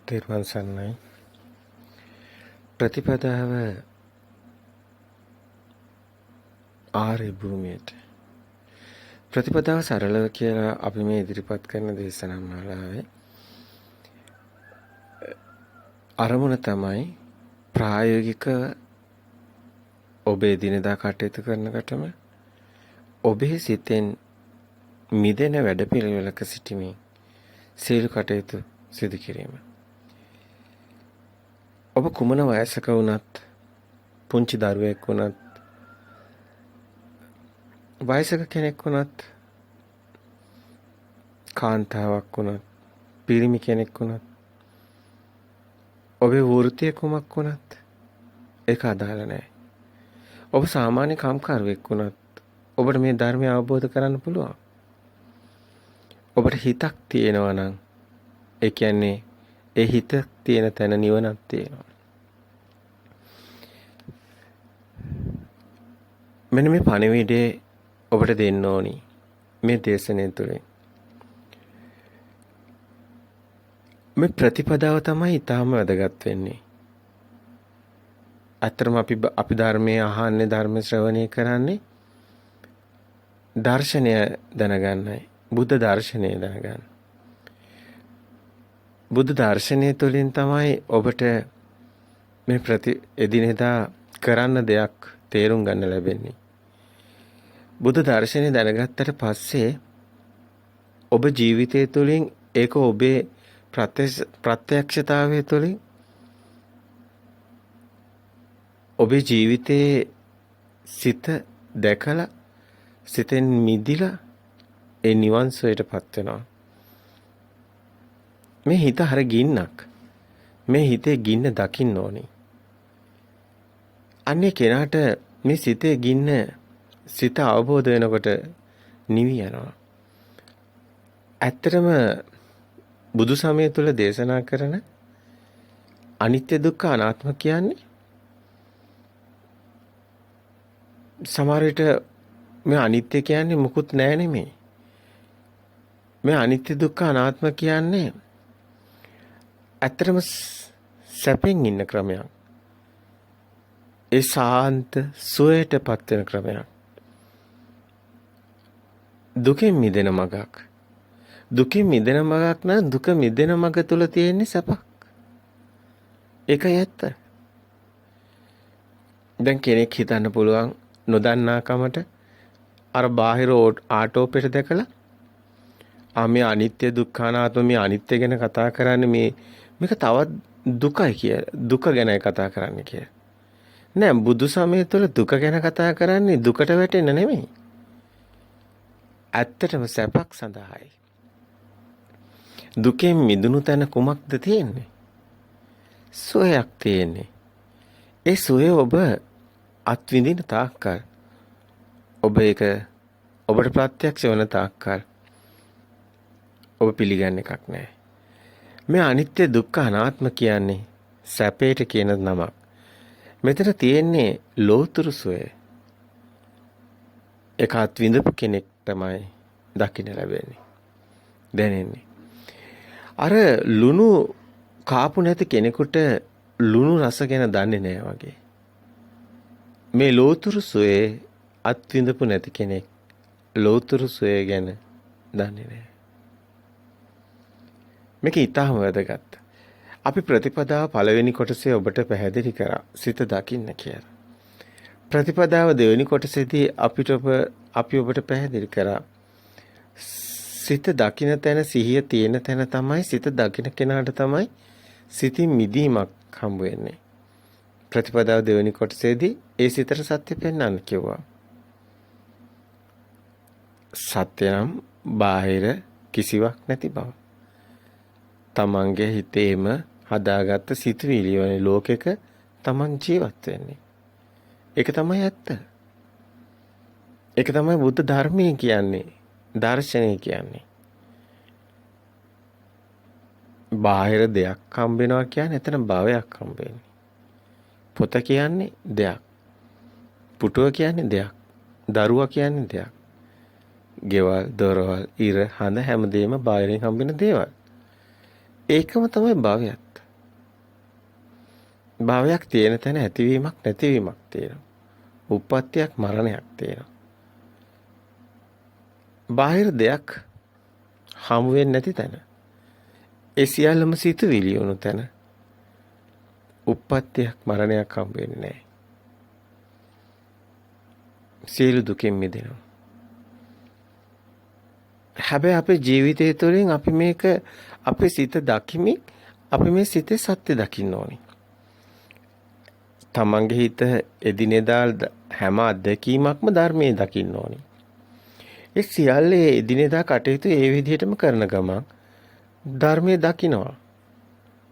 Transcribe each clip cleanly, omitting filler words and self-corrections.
තෙරුවන් සරණයි. ප්‍රතිපදාව ආර්ය භූමියට. ප්‍රතිපදාව සරලව කියලා අපි මේ ඉදිරිපත් කරන දේශනා මාලාවේ අරමුණ තමයි ප්‍රායෝගික ඔබේ දිනදා කටයුතු කරනකොටම ඔබේ සිතෙන් මිදෙන වැඩපිළිවෙලක සිටීමේ සියලු කටයුතු සිදු කිරීම. ඔබ කුමන වයසක වුණත් පුංචි දරුවෙක් වුණත් වයසක කෙනෙක් වුණත් කාන්තාවක් වුණත් පිරිමි කෙනෙක් වුණත් ඔබේ වෘත්තිය කුමක් වුණත් ඒක අදාළ නැහැ. ඔබ සාමාන්‍ය කම්කරුවෙක් වුණත් ඔබට මේ ධර්මය අවබෝධ කරගන්න පුළුවන්. ඔබට හිතක් තියෙනවා නම් ඒ කියන්නේ ඒ හිත තියෙන තැන නිවනක් තියෙනවා. මෙන්න මේ පණිවිඩය ඔබට දෙන්න ඕනි මේ දේශනය තුළින්. මේ ප්‍රතිපදාව තමයි ඊටාම වැදගත් වෙන්නේ. අතරම අපි ධර්මයේ අහන්නේ ධර්ම ශ්‍රවණය කරන්නේ දර්ශනය දැනගන්නයි. බුද්ධ දර්ශනය දැනගන්න. බුද්ධ දර්ශනය තුළින් තමයි ඔබට මේ එදිනෙදා කරන්න දෙයක් තේරුම් ගන්න ලැබෙන්නේ. බුද්ධ දර්ශනය දැනගත්තට පස්සේ ඔබ ජීවිතය තුළින් ඒක ඔබේ ප්‍රත්‍යක්ෂතාවය තුළින් ඔබේ ජීවිතයේ සිත දැකලා සිතෙන් මිදිලා ඒ නිවන් සුවයටපත් වෙනවා. මේ හිත හර ගින්නක්. මේ හිතේ ගින්න දකින්න ඕනි. අන්නේ කෙනාට මේ සිතේ ගින්න සිත අවබෝධ වෙනකොට නිවි යනවා. ඇත්තටම බුදු සමය තුළ දේශනා කරන අනිත්‍ය දුක්ඛ අනාත්ම කියන්නේ සමහර විට මේ අනිත්‍ය කියන්නේ මුකුත් නැහැ නෙමෙයි. මේ අනිත්‍ය දුක්ඛ අනාත්ම කියන්නේ ඇත්තටම සැපෙන් ඉන්න ක්‍රමයක්. ඒ සාන්ත සුවයටපත් වෙන ක්‍රමයක්. දුකෙන් මිදෙන මගක්. දුකෙන් මිදෙන මගක් නම් දුක මිදෙන මග තුල තියෙන්නේ සැපක්. ඒකයි ඇත්ත. දැන් කෙනෙක් හිතන්න පුළුවන් නොදන්නාකමට අර බාහිර ආටෝපෙට දැකලා මේ අනිත්‍ය දුක්ඛ අනාත්ම මේ අනිත්‍ය ගැන කතා කරන්නේ මේක තවත් දුකයි කියලා. දුක ගැනයි කතා කරන්නේ කියලා. නෑ බුදු සමය තුළ දුක ගැන කතා කරන්නේ දුකට වැටෙන්න නෙමෙයි. ඇත්තටම සැපක් සඳහායි. දුකෙන් මිදුණු තැන කුමක්ද තියෙන්නේ? සුවයක් තියෙන්නේ. ඒ සුවය ඔබ අත්විඳින තාක්කල් ඔබ ඒක ඔබට ප්‍රත්‍යක්ෂ වන තාක්කල් ඔබ පිළිගන්න එකක් නැහැ. මේ අනිත්‍ය දුක්ඛ අනාත්ම කියන්නේ සැපේට කියන නමක්. මෙතන තියෙන්නේ ලෝතුරු සුවය. ඒක අත්විඳපු කෙනෙක් තමයි දකින්න ලැබෙන්නේ. දැනෙන්නේ. අර ලුණු කාපු නැති කෙනෙකුට ලුණු රස ගැන දන්නේ නැහැ වගේ. මේ ලෝතුරු සුවේ අත්විඳපු නැති කෙනෙක් ලෝතුරු සුවේ ගැන දන්නේ නැහැ. මේක ඊටම වැදගත්. අපි ප්‍රතිපදාව පළවෙනි කොටසේ ඔබට පැහැදිලි කරා සිත දකින්න කියලා. ප්‍රතිපදාව දෙවෙනි කොටසේදී අපි ඔබට පැහැදිලි කරා සිත දකින්න තැන සිහිය තියෙන තැන තමයි සිත දකින්න කෙනාට තමයි සිතින් මිදීමක් හම්බ වෙන්නේ. ප්‍රතිපදාව දෙවෙනි කොටසේදී ඒ සිතට සත්‍ය පෙන්වන්න කිව්වා. සත්‍ය නම් බාහිර කිසිවක් නැති බව. තමන්ගේ හිතේම හදාගත්ත සිතුවිලි වන ලෝකෙක තමන් ජීවත් වෙන්නේ. ඒක තමයි ඇත්ත. ඒක තමයි බුද්ධ ධර්මය කියන්නේ. දර්ශනය කියන්නේ. බාහිර දෙයක් හම්බ වෙනවා කියන්නේ එතන භවයක් හම්බ වෙන්නේ. පොත කියන්නේ දෙයක්. පුටුව කියන්නේ දෙයක්. දරුවා කියන්නේ දෙයක්. ගෙවල්, දොරවල්, ඉර, හඳ හැමදේම බාහිරින් හම්බෙන දේවල්. ඒකම තමයි භවයත්. භවයක් තියෙන තැන ඇතිවීමක් නැතිවීමක් තියෙනවා. උප්පත්තියක් මරණයක් තියෙනවා. බාහිර දෙයක් හමු වෙන්නේ නැති තැන. ඒ සියල්ලම සිතුවිලි වුණු තැන. උප්පත්තියක් මරණයක් හම්බ වෙන්නේ නැහැ. සියලු දුකින් මිදෙනවා. හැබැයි අපේ ජීවිතය තුළින් අපි මේක අපේ සිත දකිමින් අපි මේ සිතේ සත්‍ය දකින්න ඕනේ. තමන්ගේ හිත එදිනෙදා හැම අත්දැකීමක්ම ධර්මයේ දකින්න ඕනේ. ඒ සියල්ලේ එදිනෙදා කටයුතු ඒ විදිහටම කරන ගමන් ධර්මයේ දකින්නවා.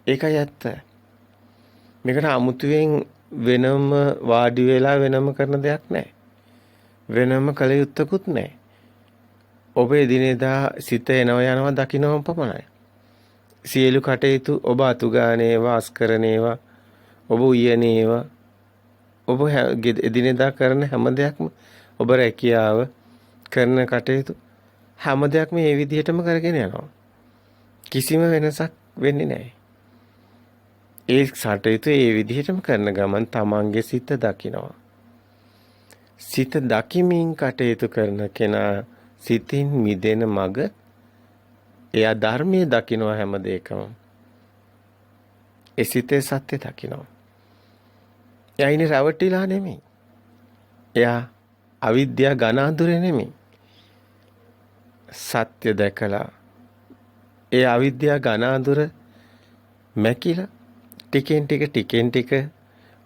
ඒකයි ඇත්ත. මේකට 아무තුවෙන් වෙනම වාඩි වෙලා වෙනම කරන දෙයක් නැහැ. වෙනම කල යුත්තකුත් නැහැ. ඔබ එදිනෙදා සිත එනවා යනවා දකින්නම පමණයි. සියලු කටයුතු ඔබ අතුගානේවා අස්කරනේවා ඔබ උයනේවා ඔබ එදිනෙදා කරන හැම දෙයක්ම ඔබ රැකියාව කරන කටයුතු හැම දෙයක්ම මේ විදිහටම කරගෙන යනවා. කිසිම වෙනසක් වෙන්නේ නැහැ. ඒ කටයුතු ඒ විදිහටම කරන ගමන් තමන්ගේ සිත දකිනවා. සිත දකිමින් කටයුතු කරන කෙනා සිතින් මිදෙන මග එයා ධර්මයේ දකිනවා හැම දෙයකම. ඒ සිතේ සත්‍ය දකිනවා. එයා ඉන්නේ රැවටිලා නෙමෙයි. එයා අවිද්‍යාව ඝන අඳුරේ නෙමෙයි. සත්‍ය දැකලා ඒ අවිද්‍යාව ඝන අඳුර මැකිලා ටිකෙන් ටික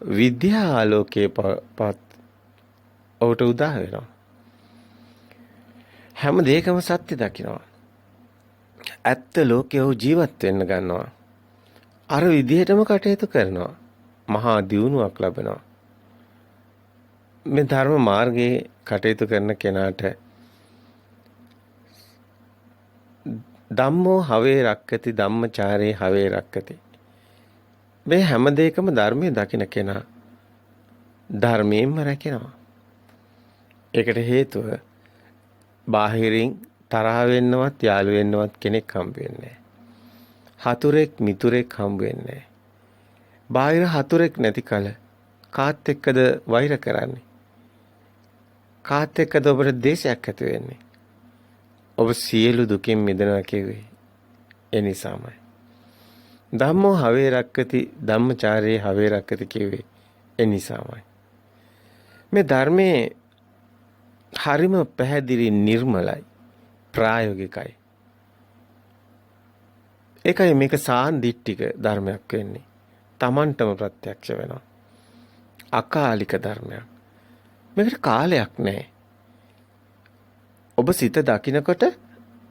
විද්‍යා ආලෝකයේ පත් ඔහුට උදා වෙනවා. හැම දෙයකම සත්‍ය දකිනවා. ඇත්ත ලෝකයේ ජීවත් වෙන්න ගන්නවා. අර විදිහටම කටයුතු කරනවා. මහා දියුණුවක් ලබනවා. මේ ධර්ම මාර්ගයේ කටයුතු කරන කෙනාට ධම්මෝ හවේ රක්කති ධම්මචාරේ හවේ රක්කති. මේ හැම දෙයකම ධර්මයේ දකින්න කෙනා ධර්මයෙන්ම රැකෙනවා. ඒකට හේතුව බාහිරින් තරහ වෙන්නවත් යාළු වෙන්නවත් කෙනෙක් හම්බ වෙන්නේ නැහැ. හතුරෙක් මිතුරෙක් හම්බ වෙන්නේ නැහැ. බාහිර හතුරෙක් නැති කල කාත් එක්කද වෛර කරන්නේ? කාත් එක්කද ඔබට දේශයක් ඇති වෙන්නේ? ඔබ සියලු දුකින් මිදෙනවා කියුවේ ඒ නිසාමයි. ධම්මෝ හවේ රක්කති ධම්මචාරේ හවේ රක්කති කියුවේ ඒ නිසාමයි. මේ ධර්මයේ හරිම පැහැදිලි නිර්මලයි ප්‍රායෝගිකයි. ඒකයි මේක සාන්දිටික ධර්මයක් වෙන්නේ. Tamanටම ප්‍රත්‍යක්ෂ වෙනවා. අකාලික ධර්මයක්. මේකට කාලයක් නැහැ. ඔබ සිත දකිනකොට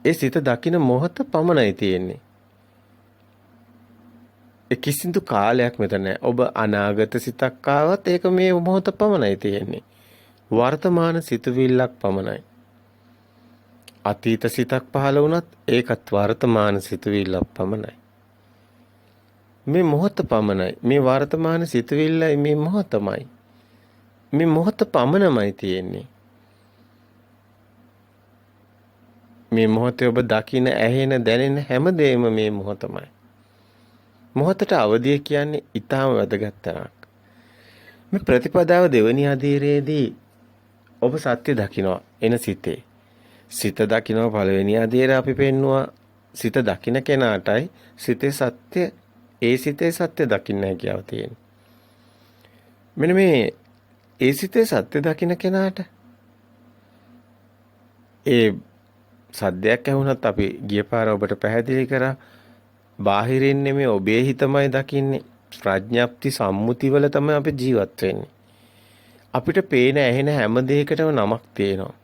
ඒ සිත දකින මොහොත පමණයි තියෙන්නේ. ඒ කිසිදු කාලයක් මෙතන නැහැ. ඔබ අනාගත සිතක් ආවත් ඒක මේ මොහොත පමණයි තියෙන්නේ. වර්තමාන සිතුවිල්ලක් පමණයි. අතීත සිතක් පහළ වුණත් ඒකත් වර්තමාන සිතුවිල්ලක් පමණයි. මේ මොහොත පමණයි. මේ වර්තමාන සිතුවිල්ලයි මේ මොහොතමයි. මේ මොහොත පමණමයි තියෙන්නේ. මේ මොහොතේ ඔබ දකින, ඇහෙන, දැනෙන හැමදේම මේ මොහොතමයි. මොහොතට අවදිය කියන්නේ ඊටාම වැදගත් තරක්. මේ ප්‍රතිපදාව දෙවනි අධීරයේදී ඔබ සත්‍ය දකිනවා එන සිතේ. සිත දකිනවා පළවෙනි අධීරය අපි පෙන්නවා සිත දකින කෙනාටයි සිතේ සත්‍ය ඒ සිතේ සත්‍ය දකින්න හැකියාව තියෙනවා. මෙන්න මේ ඒ සිතේ සත්‍ය දකින කෙනාට ඒ සද්දයක් ඇහුණත් අපි ගිය පාර ඔබට පැහැදිලි කරා බාහිරින් නෙමෙයි ඔබේ හිතමයි දකින්නේ. ප්‍රඥාප්ති සම්මුතිවල තමයි අපි ජීවත් වෙන්නේ. අපිට පේන ඇහෙන හැම දෙයකටම නමක් තියෙනවා.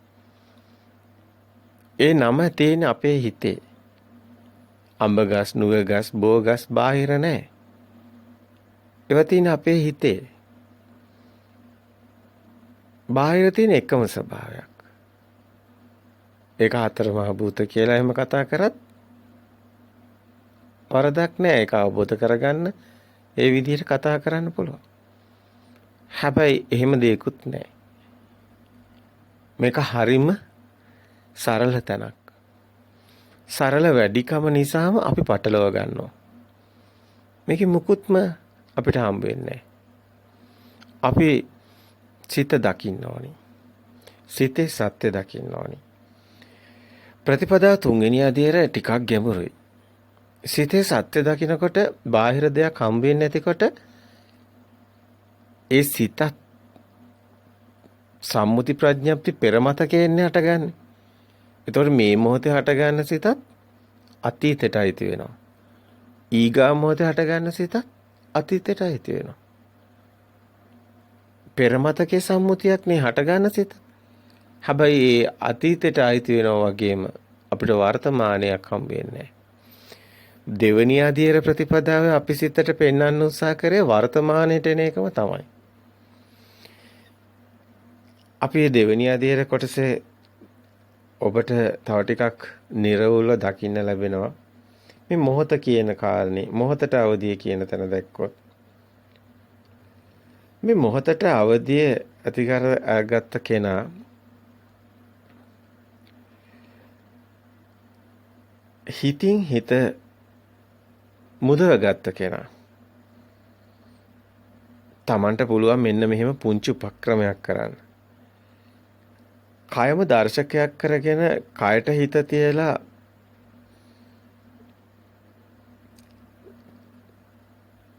ඒ නම තියෙන්නේ අපේ හිතේ. අඹ ගස්, නුග ගස්, බෝ ගස් බාහිර නැහැ. ඒවා තියෙන්නේ අපේ හිතේ. බාහිර තියෙන එකම ස්වභාවයක්. ඒක හතර මහ භූත කියලා එහෙම කතා කරත් වරදක් නැහැ. ඒක අවබෝධ කරගන්න ඒ විදිහට කතා කරන්න පුළුවන්. හැබැයි එහෙම දෙයක්වත් නැහැ. මේක හරිම සරල තැනක්. සරල වැඩිකම නිසාම අපි පටලව ගන්නවා. මේකේ මුකුත්ම අපිට හම්බ වෙන්නේ අපි සිත දකින්න ඕනි. සිතේ සත්‍ය දකින්න ඕනි. ප්‍රතිපදා තුන්වෙනි අධ්‍යයනය ටිකක් ගැඹුරුයි. සිතේ සත්‍ය දකිනකොට බාහිර දෙයක් හම්බ වෙන්නේ නැතිකොට ඒ සිතත් සම්මුති ප්‍රඥප්ති පෙරමතකයෙන් හටගන්නේ. ඒතකොට මේ මොහොතේ හටගන්න සිතත් අතීතයට අයිති වෙනවා. ඊගා මොහොතේ හටගන්න සිතත් අතීතයට අයිති වෙනවා. පෙරමතකේ සම්මුතියක් නේ හටගන්න සිත. හැබැයි ඒ අතීතයට අයිති වෙනවා වගේම අපිට වර්තමානයක් හම්බ වෙන්නේ නැහැ. දෙවෙනි අධීර ප්‍රතිපදාවේ අපි සිතට පෙන්වන්න උත්සාහ කරේ වර්තමානයට එන එකම තමයි. අපි මේ දෙවෙනි අධීර කොටසේ ඔබට තව ටිකක් නිර්වුල්ව දකින්න ලැබෙනවා. මේ මොහොත කියන කාරණේ මොහොතට අවදිය කියන තැන දැක්කොත් මේ මොහොතට අවදිය ඇතිකර අගත්ත කෙනා හිතින් හිත මුදවගත්ත කෙනා Tamanට පුළුවන් මෙන්න මෙහෙම පුංචි උපක්‍රමයක් කරන්න. කයම දර්ශකයක් කරගෙන කයට හිත තියලා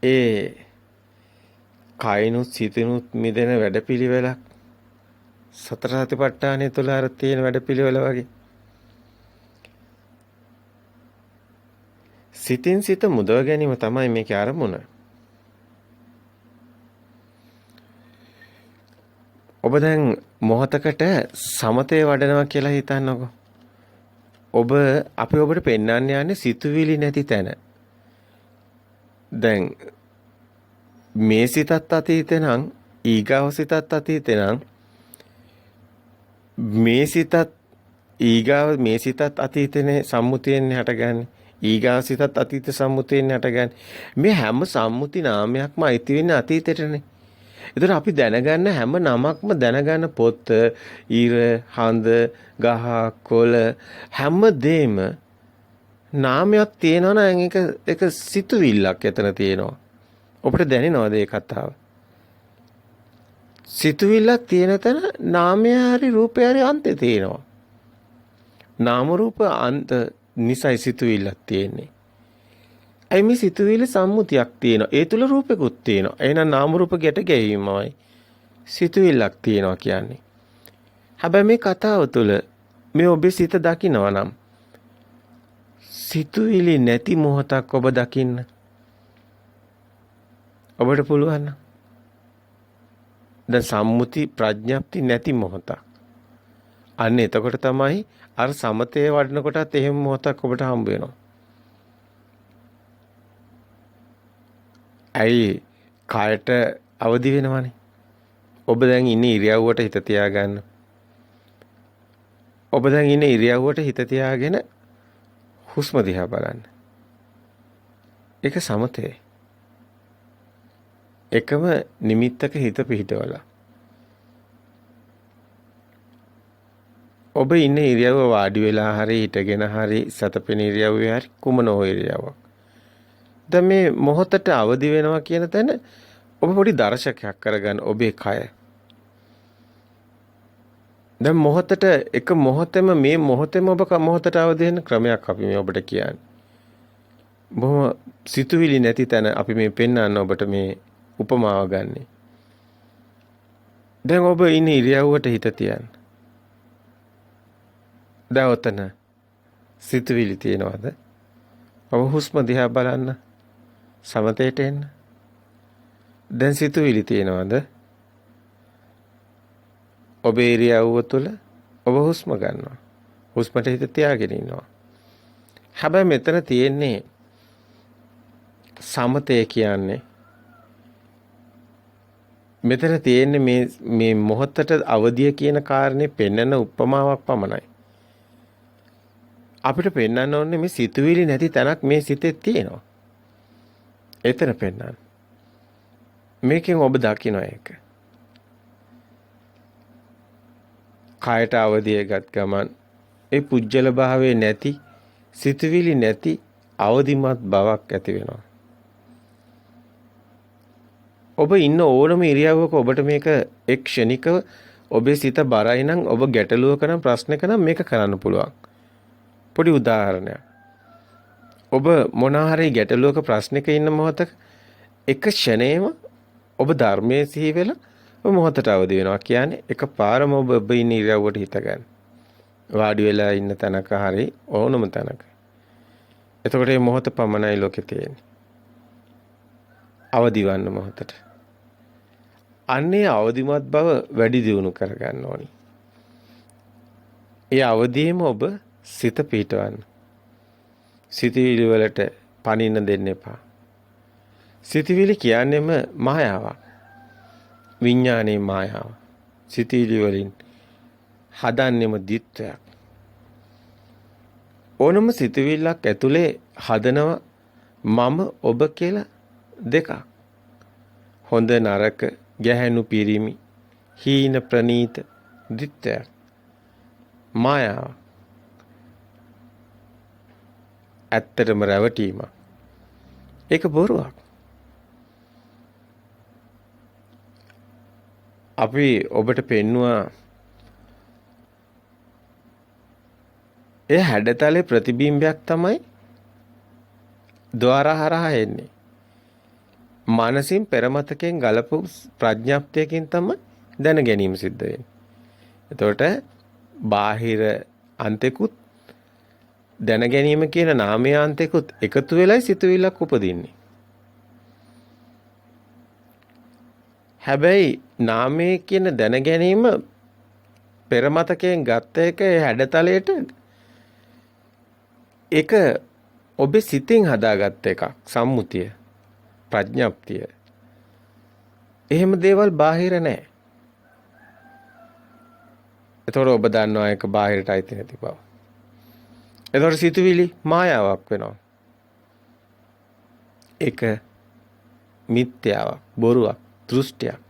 ඒ කයිනුත් සිතිනුත් මිදෙන වැඩපිළිවෙලක් සතර සතිපට්ඨානය තුළ අර තියෙන වැඩපිළිවෙල වගේ සිතින් සිත මුදව ගැනීම තමයි මේකේ අරමුණ. ඔබ දැන් මොහතකට සමතේ වඩනවා කියලා හිතන්නකෝ. අපි ඔබට පෙන්වන්න යන්නේ සිතුවිලි නැති තැන. දැන් මේ සිතත් අතීතේ නම් ඊගාව සිතත් අතීතේ නම් මේ සිතත් ඊගාව මේ සිතත් අතීතනේ සම්මුතියෙන් හටගන්නේ. ඊගාව සිතත් අතීත සම්මුතියෙන් හටගන්නේ. මේ හැම සම්මුති නාමයක්ම අයිති වෙන්නේ අතීතෙටනේ. ඒතර අපි දැනගන්න හැම නමක්ම දැනගන්න පොත්, ඊර, හඳ, ගහ, කොළ හැම දෙෙම නාමයක් තියෙනවා නම් ඒක සිතුවිල්ලක් එතන තියෙනවා. ඔබට දැනෙනවද මේ කතාව? සිතුවිල්ලක් තියෙන තැන නාමය හරි රූපය හරි අන්තේ තියෙනවා. නාම රූප අන්ත නිසයි සිතුවිල්ලක් තියෙන්නේ. ඒ මේ සිතුවිලි සම්මුතියක් තියෙනවා. ඒ තුල රූපෙකුත් තියෙනවා. එහෙනම් නාම රූප ගැට ගැනීමයි සිතුවිල්ලක් තියෙනවා කියන්නේ. හැබැයි මේ කතාව තුළ මේ ඔබේ සිත දකිනවා නම් සිතුවිලි නැති මොහොතක් ඔබ දකින්න ඔබට පුළුවන් නම් දැන් සම්මුති ප්‍රඥප්ති නැති මොහොතක්. අන්න එතකොට තමයි අර සමතේ වඩන කොටත් එහෙම මොහොතක් ඔබට හම්බ වෙනවා. ඇයි කයට අවදි වෙනවනේ. ඔබ දැන් ඉන්නේ ඉරියව්වට හිත තියාගන්න. ඔබ දැන් ඉන්නේ ඉරියව්වට හිත තියාගෙන හුස්ම දිහා බලන්න. ඒක සමතේ. එකම නිමිත්තක හිත පිහිටවලා. ඔබ ඉන්නේ ඉරියව්ව වාඩි වෙලා හරි හිටගෙන හරි සතපෙන ඉරියව්වේ හරි කුමන හෝ ඉරියව්වක්. දැන් මේ මොහොතට අවදි වෙනවා කියන තැන ඔබ පොඩි දර්ශකයක් කරගන්න ඔබේ කය. දැන් මොහොතට එක මොහොතෙම මේ මොහොතෙම ඔබ මොහොතට අවදි වෙන ක්‍රමයක් අපි මේ ඔබට කියන්නේ. බොහොම සිතුවිලි නැති තැන අපි මේ පෙන්වන්න ඔබට මේ උපමාව ගන්නෙ. දැන් ඔබ ඉන්නේ ඉරියව්වට හිත තියන්න. දැන් ඔතන සිතුවිලි තියනවද? ඔබ හුස්ම දිහා බලන්න. සමතේට එන්න. දැන් සිතුවිලි තියනවද? ඔබේ ඉරියව්ව තුළ ඔබ හුස්ම ගන්නවා. හුස්මට හිත තියාගෙන ඉන්නවා. හැබැයි මෙතන තියෙන්නේ සමතේ කියන්නේ මෙතන තියෙන්නේ මේ මොහොතට අවදිය කියන කාරණේ පෙන්වන උපමාවක් පමණයි. අපිට පෙන්වන්න ඕනේ මේ සිතුවිලි නැති තැනක් මේ සිතේ තියෙනවා. එතන පෙන්වන්න. මේකෙන් ඔබ දකින්න ඒක. කයට අවදියගත් ගමන් ඒ පුජ්‍යල භාවයේ නැති සිතුවිලි නැති අවදිමත් බවක් ඇති වෙනවා. ඔබ ඉන්න ඕනම ඉරියව්වක ඔබට මේක එක් ක්ෂණිකව ඔබේ සිත බරයි නම් ඔබ ගැටලුවක නම් ප්‍රශ්නක නම් මේක කරන්න පුළුවන්. පොඩි උදාහරණයක්. ඔබ මොනවා හරි ගැටලුවක ප්‍රශ්නක ඉන්න මොහොතක එක ක්ෂණේම ඔබ ධර්මයේ සිහි වෙලා ඔබ මොහොතට අවදි වෙනවා කියන්නේ එකපාරම ඔබ ඉන්න ඉරියව්වට හිත ගන්න. වාඩි වෙලා ඉන්න තැනක හරි ඕනම තැනක. එතකොට මේ මොහොත පමණයි ලෝකේ තියෙන්නේ. අවදිවන්න මොහොතට. අන්නේ අවදිමත් බව වැඩි දියුණු කරගන්න ඕනි. ඒ අවදියේම ඔබ සිත පිටවන්න. සිතවිලි වලට පනින්න දෙන්න එපා. සිතවිලි කියන්නේම මායාවක්. විඥානයේ මායාව. සිතවිලි වලින් හදන්නෙම දිත්වයක්. ඕනම සිතවිල්ලක් ඇතුලේ හදනව මම ඔබ කියලා දෙකක්. හොඳ නරක ගැහැණු පිරිමි හීන ප්‍රනීත දිත්වයක්. මායාව. ඇත්තටම රැවටීමක්. ඒක බොරුවක්. අපි ඔබට පෙන්නවා ඒ හැඩතලේ ප්‍රතිබිම්බයක් තමයි ద్వාර හරහා එන්නේ. මානසින් පෙරමතකෙන් ගලපු ප්‍රඥාප්තියකින් තමයි දැන ගැනීම සිද්ධ වෙන්නේ. එතකොට බාහිර අන්තෙකුත් දැන ගැනීම කියන නාමයේ අන්තෙකුත් එකතු වෙලයි සිතුවිල්ලක් උපදින්නේ. හැබැයි නාමයේ කියන දැන ගැනීම පෙරමතකයෙන් ගත්ත එක හැඩතලයට ඒක ඔබේ සිතින් හදාගත්ත එකක් සම්මුතිය ප්‍රඥාප්තිය. එහෙම දේවල් බාහිර නැහැ. එතකොට ඔබ දන්නවා ඒක බාහිරට අයිති නැති බව. එතකොට සිතුවිලි මායාවක් වෙනවා. ඒක මිත්‍යාවක්, බොරුවක්, දෘෂ්ටියක්.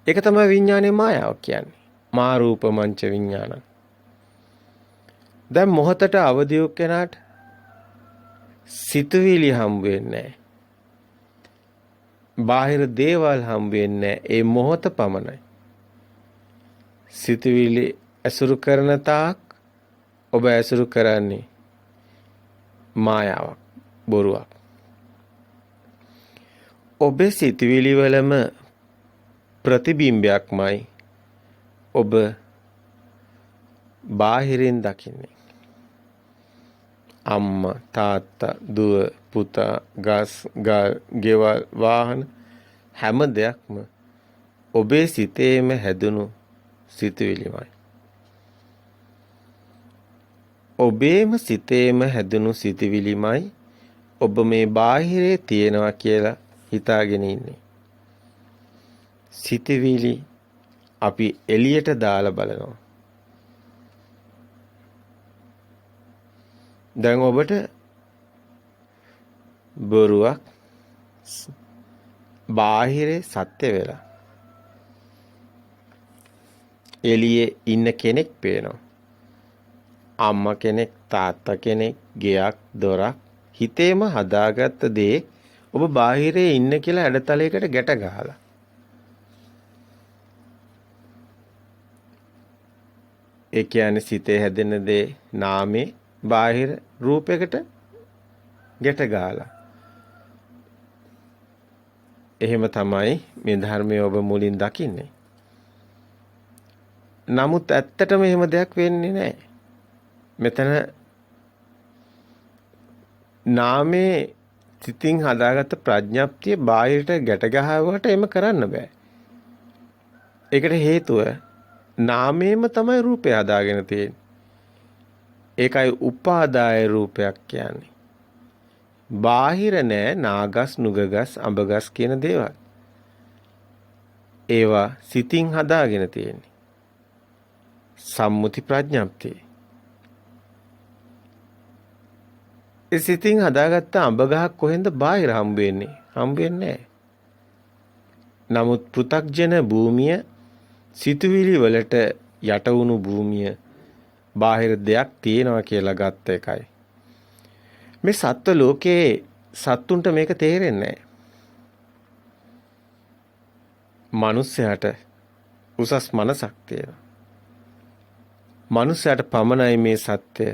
ඒක තමයි විඥානයේ මායාව කියන්නේ. මා රූප මංච විඥානං. දැන් මොහතට අවදි වූ කෙනාට සිතුවිලි හම් වෙන්නේ නැහැ. බාහිර දේවල් හම් වෙන්නේ ඒ මොහොත පමණයි. සිතුවිලි ඇසුරු කරන තාක් ඔබ ඇසුරු කරන්නේ මායාවක්, බොරුවක්. ඔබේ සිතුවිලි වලම ප්‍රතිබිම්බයක්මයි ඔබ බාහිරින් දකින්නේ. අම්මා, තාත්තා, දුව, පුතා, ගස්, ගල්, ගෙවල්, වාහන හැම දෙයක්ම ඔබේ සිතේම හැදුණු සිතුවිලිමයි. ඔබේම සිතේම හැදුණු සිතුවිලිමයි ඔබ මේ බාහිරේ තියෙනවා කියලා හිතාගෙන ඉන්නේ. සිතුවිලි අපි එළියට දාලා බලනවා. දැන් ඔබට බොරුවක් බාහිරේ සත්‍ය වෙලා එළියේ ඉන්න කෙනෙක් පේනවා. අම්මා කෙනෙක්, තාත්තා කෙනෙක්, ගෙයක්, දොරක් හිතේම හදාගත්ත දේ ඔබ බාහිරේ ඉන්න කියලා ඇඩතලයකට ගැට ගහලා. ඒ කියන්නේ සිතේ හැදෙන දේ නාමේ බාහිර රූපයකට ගැට ගහලා. එහෙම තමයි මේ ධර්මය ඔබ මුලින් දකින්නේ. නමුත් ඇත්තටම එහෙම දෙයක් වෙන්නේ නැහැ. මෙතන නාමේ සිතින් හදාගත්ත ප්‍රඥාප්තිය බාහිරට ගැට ගහවට එම කරන්න බෑ. ඒකට හේතුව නාමයේම තමයි රූපය හදාගෙන තියෙන්නේ. ඒකයි උපාදාය රූපයක් කියන්නේ. බාහිර නෑ නාගස්, නුගගස්, අඹගස් කියන දේවල්. ඒවා සිතින් හදාගෙන තියෙන්නේ. සම්මුති ප්‍රඥාප්තිය. ඒ සිතින් හදාගත්ත අඹ ගහක් කොහෙන්ද බාහිර හම්බ වෙන්නේ? හම්බ වෙන්නේ නැහැ. නමුත් පෘථග්ජන භූමිය සිතුවිලි වලට යට වුණු භූමිය බාහිර දෙයක් තියෙනවා කියලා ගත්ත එකයි. මේ සත්ව ලෝකයේ සත්තුන්ට මේක තේරෙන්නේ නැහැ. මනුස්සයාට උසස් මනසක් තියෙනවා. මනුස්සයාට පමණයි මේ සත්‍ය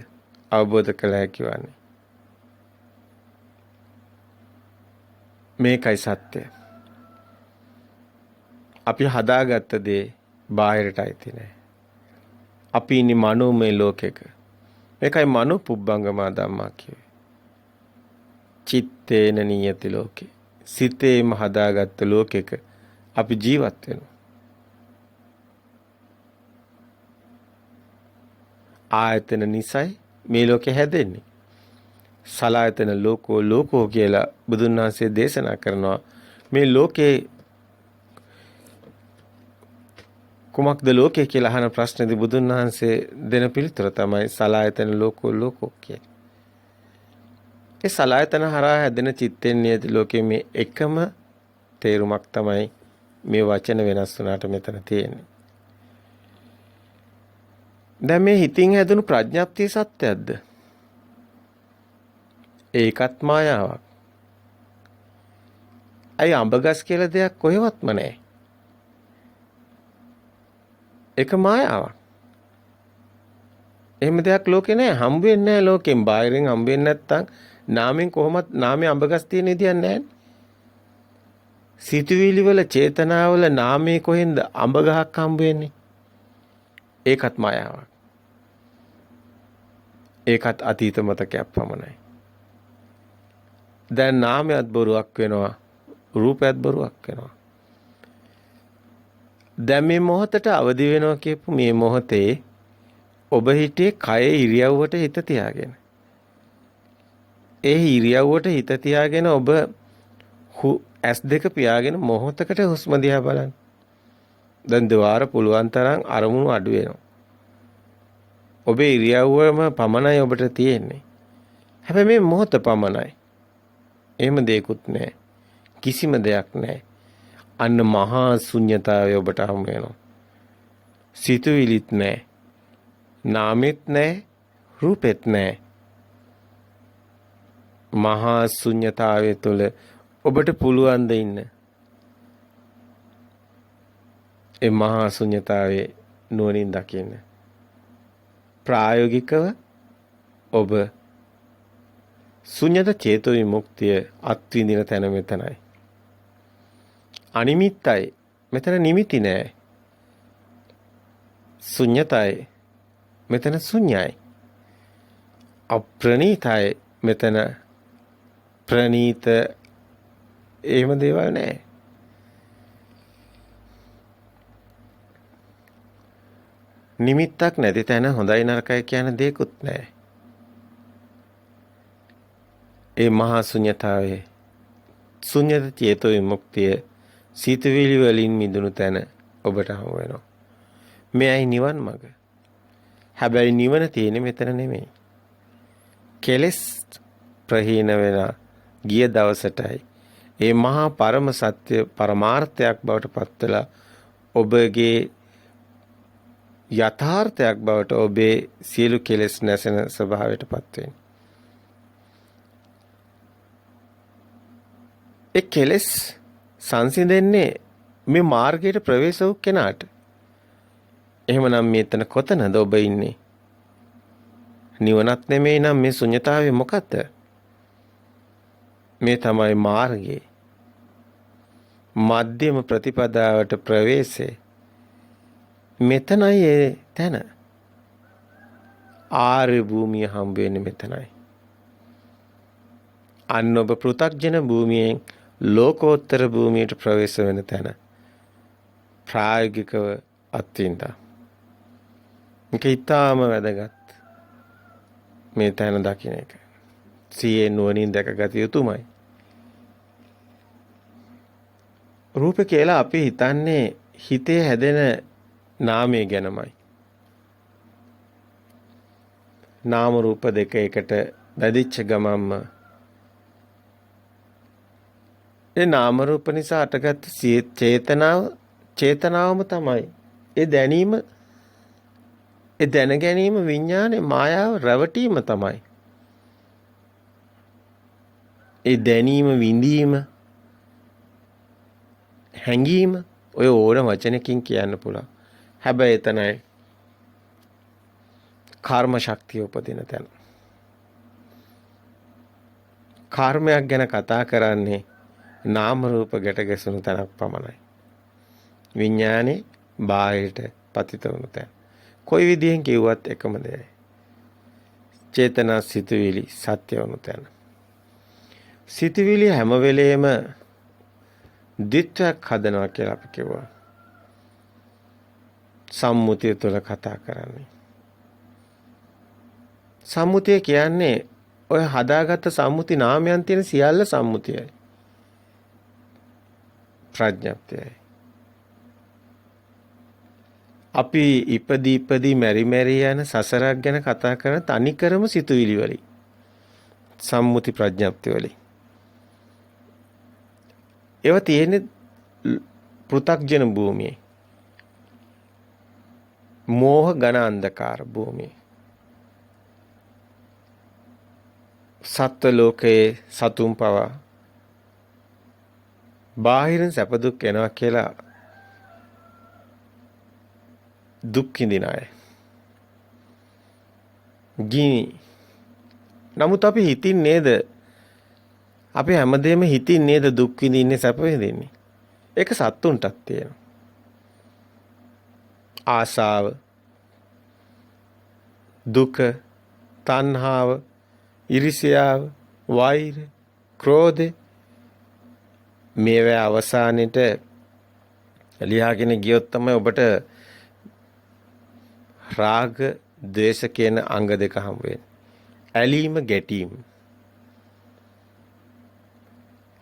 අවබෝධ කළ හැකි වන්නේ. මේකයි සත්‍ය. අපි හදාගත්ත දේ බාහිරට අයිති නෑ. අපි ඉන්නේ මනෝමය ලෝකෙක. මේකයි මනෝ පුබ්බංගමා ධම්මා කියවේ. චිත්තේන නියති ලෝකේ. සිතේම හදාගත්ත ලෝකෙක අපි ජීවත් වෙනවා. ආයතන නිසයි මේ ලෝකෙ හැදෙන්නේ. සලායතන ලෝකෝ කියලා බුදුන් වහන්සේ දේශනා කරනවා. මේ ලෝකේ කුමක්ද ලෝකය කියලා අහන ප්‍රශ්නේදී බුදුන් වහන්සේ දෙන පිළිතුර තමයි සලායතන ලෝකෝ කියන්නේ. ඒ සලායතන හරහා හැදෙන චිත්තෙන් නියති ලෝකයේ මේ එකම තේරුමක් තමයි මේ වචන වෙනස් වුණාට මෙතන තියෙන්නේ. දැන් මේ හිතින් හැදුණු ප්‍රඥාප්තිය සත්‍යයක්ද? ඒකත් මායාවක්. අයි අඹගස් කියලා දෙයක් කොහෙවත්ම නැහැ. ඒක මායාවක්. එහෙම දෙයක් ලෝකේ නැහැ. හම්බ වෙන්නේ නැහැ ලෝකෙන්. බාහිරින් හම්බ වෙන්නේ නැත්තම් නාමයෙන් කොහොමත් නාමයේ අඹගස් තියෙන විදියක් නැහැ. සිතුවිලි වල චේතනාවල නාමයේ කොහෙන්ද අඹ ගහක් හම්බ වෙන්නේ? ඒකත් මායාවක්. ඒකත් අතීත මතකයක් පමණයි. දැන් නාමයක් බොරුවක් වෙනවා. රූපයක් බොරුවක් වෙනවා. දැන් මේ මොහොතට අවදි වෙනවා කියපු මේ මොහොතේ ඔබ හිටියේ කයේ ඉරියව්වට හිත තියාගෙන. ඒ ඉරියව්වට හිත තියාගෙන ඔබ S2 පියාගෙන මොහොතකට හුස්ම දිහා බලන්න. දැන් දෙවාර පුළුවන් තරම් අරමුණු අඩු වෙනවා. ඔබේ ඉරියව්වම පමණයි ඔබට තියෙන්නේ. හැබැයි මේ මොහොත පමණයි. එහෙම දෙයක්වත් නැහැ. කිසිම දෙයක් නැහැ. අන්න මහා ශුන්‍යතාවය ඔබට හමු වෙනවා. සිතුවිලිත් නැහැ. නාමෙත් නැහැ. රූපෙත් නැහැ. මහා ශුන්‍යතාවය තුළ ඔබට පුළුවන් ද ඉන්න? ඒ මහා ශුන්‍යතාවයේ නුවණින් දකින්න. ප්‍රායෝගිකව ඔබ ශුන්‍යත චේතෝ විමුක්තිය අත්විඳින තැන මෙතනයි. අනිමිත්තයි. මෙතන නිමිති නෑ. ශුන්‍යතයි. මෙතන ශුන්‍යයි. අප්‍රණීතයි. මෙතන ප්‍රණීත. එහෙම දේවල් නෑ. නිමිත්තක් නැති තැන හොඳයි නරකයි කියන දෙයක්වත් නෑ. ඒ මහා ශුන්‍යතාවයේ ශුන්‍යත චේතෝ විමුක්තිය සිතවිලි වලින් මිදුණු තැන ඔබට හමු වෙනවා. මෙයයි නිවන් මඟ. හැබැයි නිවන තියෙන්නේ මෙතන නෙමෙයි. කෙලෙස් ප්‍රහීන වෙලා ගිය දවසටයි ඒ මහා පරම සත්‍ය පරමාර්ථයක් බවට පත් වෙලා ඔබගේ යථාර්ථයක් බවට ඔබේ සියලු කෙලෙස් නැසෙන ස්වභාවයට පත් වෙන්නේ. ඒ කෙලෙස් සංසිඳෙන්නේ මේ මාර්ගයට ප්‍රවේශ වූ කෙනාට. එහෙමනම් මෙතන කොතනද ඔබ ඉන්නේ? නිවනත් නෙමෙයි නම් මේ ශුන්‍යතාවය මොකද්ද? මේ තමයි මාර්ගය. මධ්‍යම ප්‍රතිපදාවට ප්‍රවේශය. මෙතනයි ඒ තැන. ආර්ය භූමිය හම්බ වෙන්නේ මෙතනයි. අන්න ඔබ පෘථග්ජන භූමියෙන් ලෝකෝත්තර භූමියට ප්‍රවේශ වෙන තැන ප්‍රායෝගිකව අත්විඳා. මේක ඊටාම වැදගත්. මේ තැන දකින්න එක. සියේ නුවණින් දැකගත යුතුමයි. රූප කියලා අපි හිතන්නේ හිතේ හැදෙන නාමය ගැනමයි. නාම රූප දෙක එකට බැඳිච්ච ගමන්ම ඒ නාම රූප නිසා අටගත් චේතනාවම තමයි. ඒ දැනීම, ඒ දැන ගැනීම විඥානේ මායාව රැවටීම තමයි. ඒ දැනීම, විඳීම, හැඟීම ඔය ඕන වචනකින් කියන්න පුළුවන්. හැබැයි එතනයි කර්ම ශක්තිය උපදින තැන. කර්මයක් ගැන කතා කරන්නේ නාම රූප ගැට ගැසුණු තැනක් පමණයි. විඥානේ බාහිරට පතිත වුණු තැන. කොයි විදිහෙන් කිව්වත් එකම දෙයයි. චේතනා සිතුවිලි සත්‍ය වුණු තැන. සිතුවිලි හැම වෙලේම දිට්ඨක් හදනවා කියලා අපි කිව්වා. සම්මුතිය තුළ කතා කරන්නේ. සම්මුතිය කියන්නේ ඔය හදාගත්ත සම්මුති නාමයන් තියෙන සියල්ල සම්මුතියයි. ප්‍රඥප්තියයි. අපි ඉපදී මෙරි යන සසරක් ගැන කතා කරන තනිකරම සිතුවිලි වලින්. සම්මුති ප්‍රඥප්තිය වලින්. ඒවා තියෙන්නේ පෘථග්ජන භූමියේ. මෝහ ඝන අන්ධකාර භූමියේ. සත්ත්ව ලෝකයේ සතුන් පවා බාහිරින් සැප දුක් එනවා කියලා දුක් විඳින අය. ගිනි. නමුත් අපි හිතින් නේද? අපි හැමදේම හිතින් නේද දුක් විඳින්නේ සැප විඳින්නේ? ඒක සත්තුන්ටත් තියෙනවා. ආසාව, දුක, තණ්හාව, ඉරිසියාව, වෛර, ක්‍රෝධ මේවා අවසානෙට ලියාගෙන ගියොත් තමයි ඔබට රාග, ද්වේෂ කියන අංග දෙක හම් වෙන්නේ. ඇලීම, ගැටීම.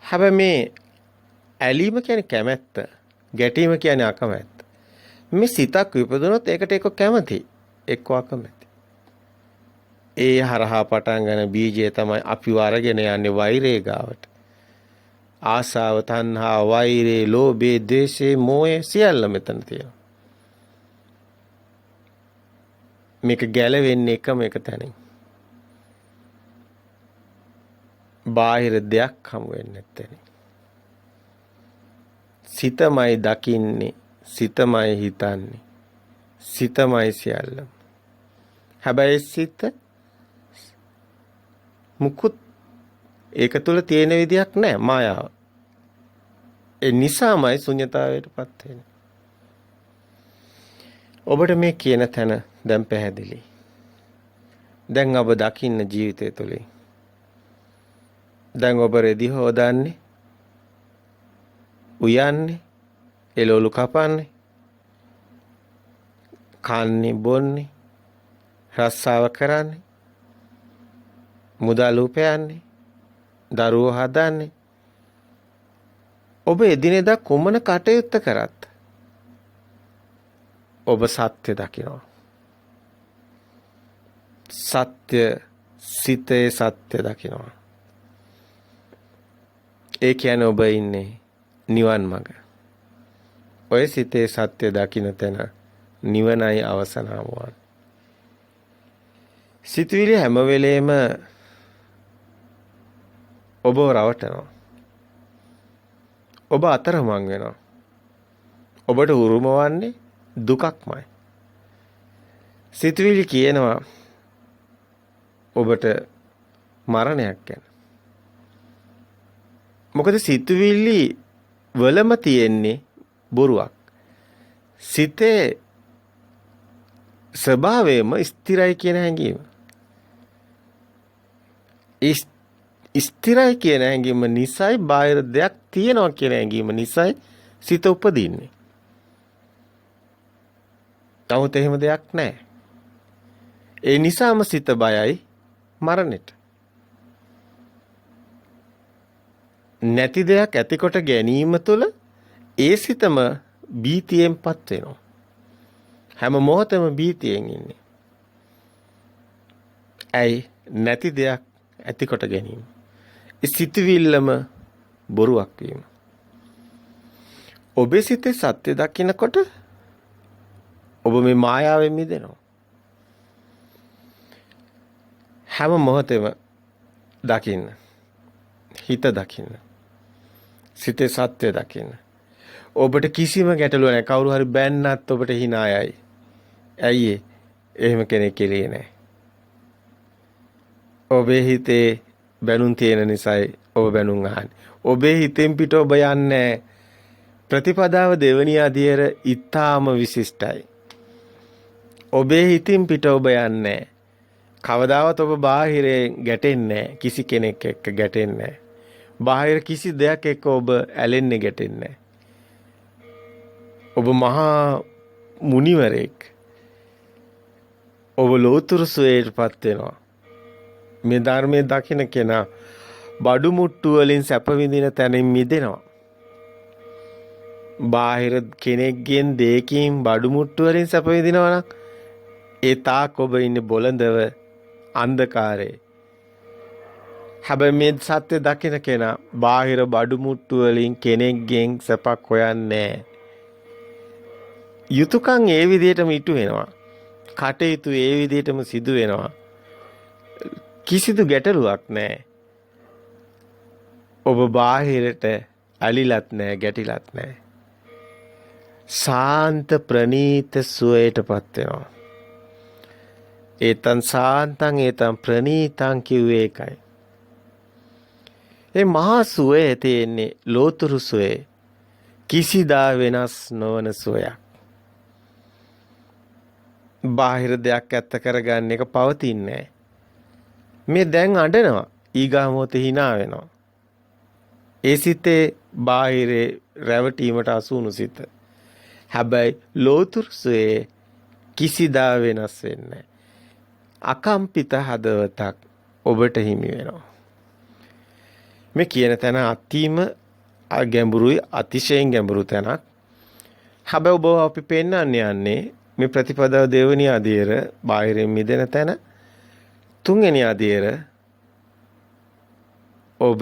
හැබැයි මේ ඇලීම කියන්නේ කැමැත්ත, ගැටීම කියන්නේ අකමැත්ත. මේ සිතක් විපදුනොත් ඒකට එක්ක කැමති, එක්ක අකමැති. ඒ හරහා පටන් ගන්න බීජය තමයි අපි වරගෙන යන්නේ වෛරය ගාවට. ආසාව, තණ්හා, වෛරේ, ලෝභේ, ද්වේෂේ, මෝහය සියල්ල මෙතන තියෙනවා. මේක ගැලවෙන්නේ එකම එක තැනින්. බාහිර දෙයක් හමු වෙන්නේ නැත්තේ. සිතමයි දකින්නේ, සිතමයි හිතන්නේ, සිතමයි සියල්ලම. හැබැයි සිත මුකුත් ඒක තුල තියෙන විදියක් නැහැ, මායාව. ඒ නිසාමයි ශුන්‍යතාවයටපත් වෙන්නේ. ඔබට මේ කියන තැන දැන් පැහැදිලි. දැන් ඔබ දකින්න ජීවිතය තුළින්. දැන් ඔබ රෙදි හොදන්නේ, උයන්නේ, එළවලු කපන්නේ, කන්නේ, බොන්නේ, රස්සාව කරන්නේ, මුදල් උපයන්නේ, දරුවෝ හදන්නේ. ඔබ එදිනෙදා කුමන කටයුත්ත කරත් ඔබ සත්‍ය දකිනවා. සත්‍ය සිතේ සත්‍ය දකිනවා. ඒ කියන්නේ ඔබ ඉන්නේ නිවන් මඟ. ඔය සිතේ සත්‍ය දකින්න තැන නිවනයි අවසනාව වන්නේ. සිතුවිලි හැම වෙලේම ඔබ රවටනවා. ඔබ අතරමං වෙනවා. ඔබට උරුම වන්නේ දුකක්මයි. සිතුවිලි කියනවා ඔබට මරණයක් ගැන. මොකද සිතුවිලි වලම තියෙන්නේ බොරුවක්. සිතේ ස්වභාවයම ස්ථිරයි කියන හැඟීම. ස්ථිරයි කියන හැඟීම නිසයි බාහිර දෙයක් තියෙනවා කියන හැඟීම නිසයි සිත උපදින්නේ. නමුත් එහෙම දෙයක් නැහැ. ඒ නිසාම සිත බයයි මරණයට. නැති දෙයක් ඇතිකොට ගැනීම තුළ ඒ සිතම බීතියෙන්පත් වෙනවා. හැම මොහොතෙම බීතියෙන් ඉන්නේ. ඇයි නැති දෙයක් ඇතිකොට ගැනීම. ඒ සිතවිල්ලම බොරුවක් වීම. ඔබේ සිතේ සත්‍ය දකින්නකොට ඔබ මේ මායාවෙන් මිදෙනවා. හැම මොහොතෙම දකින්න. හිත දකින්න. සිතේ සත්‍ය දකින්න. ඔබට කිසිම ගැටලුවක් නැහැ. කවුරු හරි බැන්නත් ඔබට hina යයි. ඇයි ඒ? එහෙම කෙනෙක් කෙලියේ නැහැ. ඔබේ හිතේ බැනුම් තියෙන නිසායි ඔබ බැනුම් අහන්නේ. ඔබේ හිතෙන් පිට ඔබ යන්නේ ප්‍රතිපදාව දෙවනි අධියර ඊටාම විශිෂ්ටයි. ඔබේ හිතින් පිට ඔබ යන්නේ කවදාවත් ඔබ බාහිරයෙන් ගැටෙන්නේ කිසි කෙනෙක් එක්ක ගැටෙන්නේ බාහිර කිසි දෙයක් එක්ක ඔබ ඇලෙන්නේ ගැටෙන්නේ ඔබ මහා මුනිවරයෙක්. ඔබ ලෝතුරු සුවයටපත් වෙනවා. මේ ධර්මයේ දකින්න කෙනා බඩු මුට්ටු වලින් සැප විඳින තැනින් මිදෙනවා. බාහිර කෙනෙක්ගෙන් දෙයකින් බඩු මුට්ටු වලින් සැප විඳිනවා නම් ඒ තාක් ඔබ ඉන්නේ බොළඳව අන්ධකාරයේ. හැබැයි මේ සත්‍ය දකින කෙනා බාහිර බඩු මුට්ටු වලින් කෙනෙක්ගෙන් සැපක් හොයන්නේ යුතුයකම් ඒ විදිහටම ඉටු වෙනවා. කටයුතු ඒ විදිහටම සිදු වෙනවා. කිසිදු ගැටලුවක් නැහැ. ඔබ බාහිරට ඇලිලත් නැහැ, ගැටිලත් නැහැ. සාන්ත ප්‍රණීත සුවයටපත් වෙනවා. ඒතන් සාන්තං ඒතන් ප්‍රණීතං කිව්වේ ඒකයි. ඒ මහා සුවේ තියෙන්නේ ලෝතුරු සුවේ. කිසිදා වෙනස් නොවන සුවයක්. බාහිර දෙයක් ඇත්ත කරගන්න එක පවතින්නේ මේ දැන් අඬනවා. ඊගා මොහොතේ hina වෙනවා. ඒ සිතේ බාහිරේ රැවටීමට අසුණු සිත. හැබැයි ලෝතුරු සුවේ කිසිදා වෙනස් වෙන්නේ අකම්පිත හදවතක් ඔබට හිමි වෙනවා. මේ කියන තැන අතිම ගැඹුරුයි, අතිශයින් ගැඹුරු තැනක්. හැබැයි ඔබ අපි පෙන්වන්න යන්නේ මේ ප්‍රතිපදාව දෙවෙනි අධීර බාහිරින් මිදෙන තැන. තුන්වෙනි අධීර ඔබ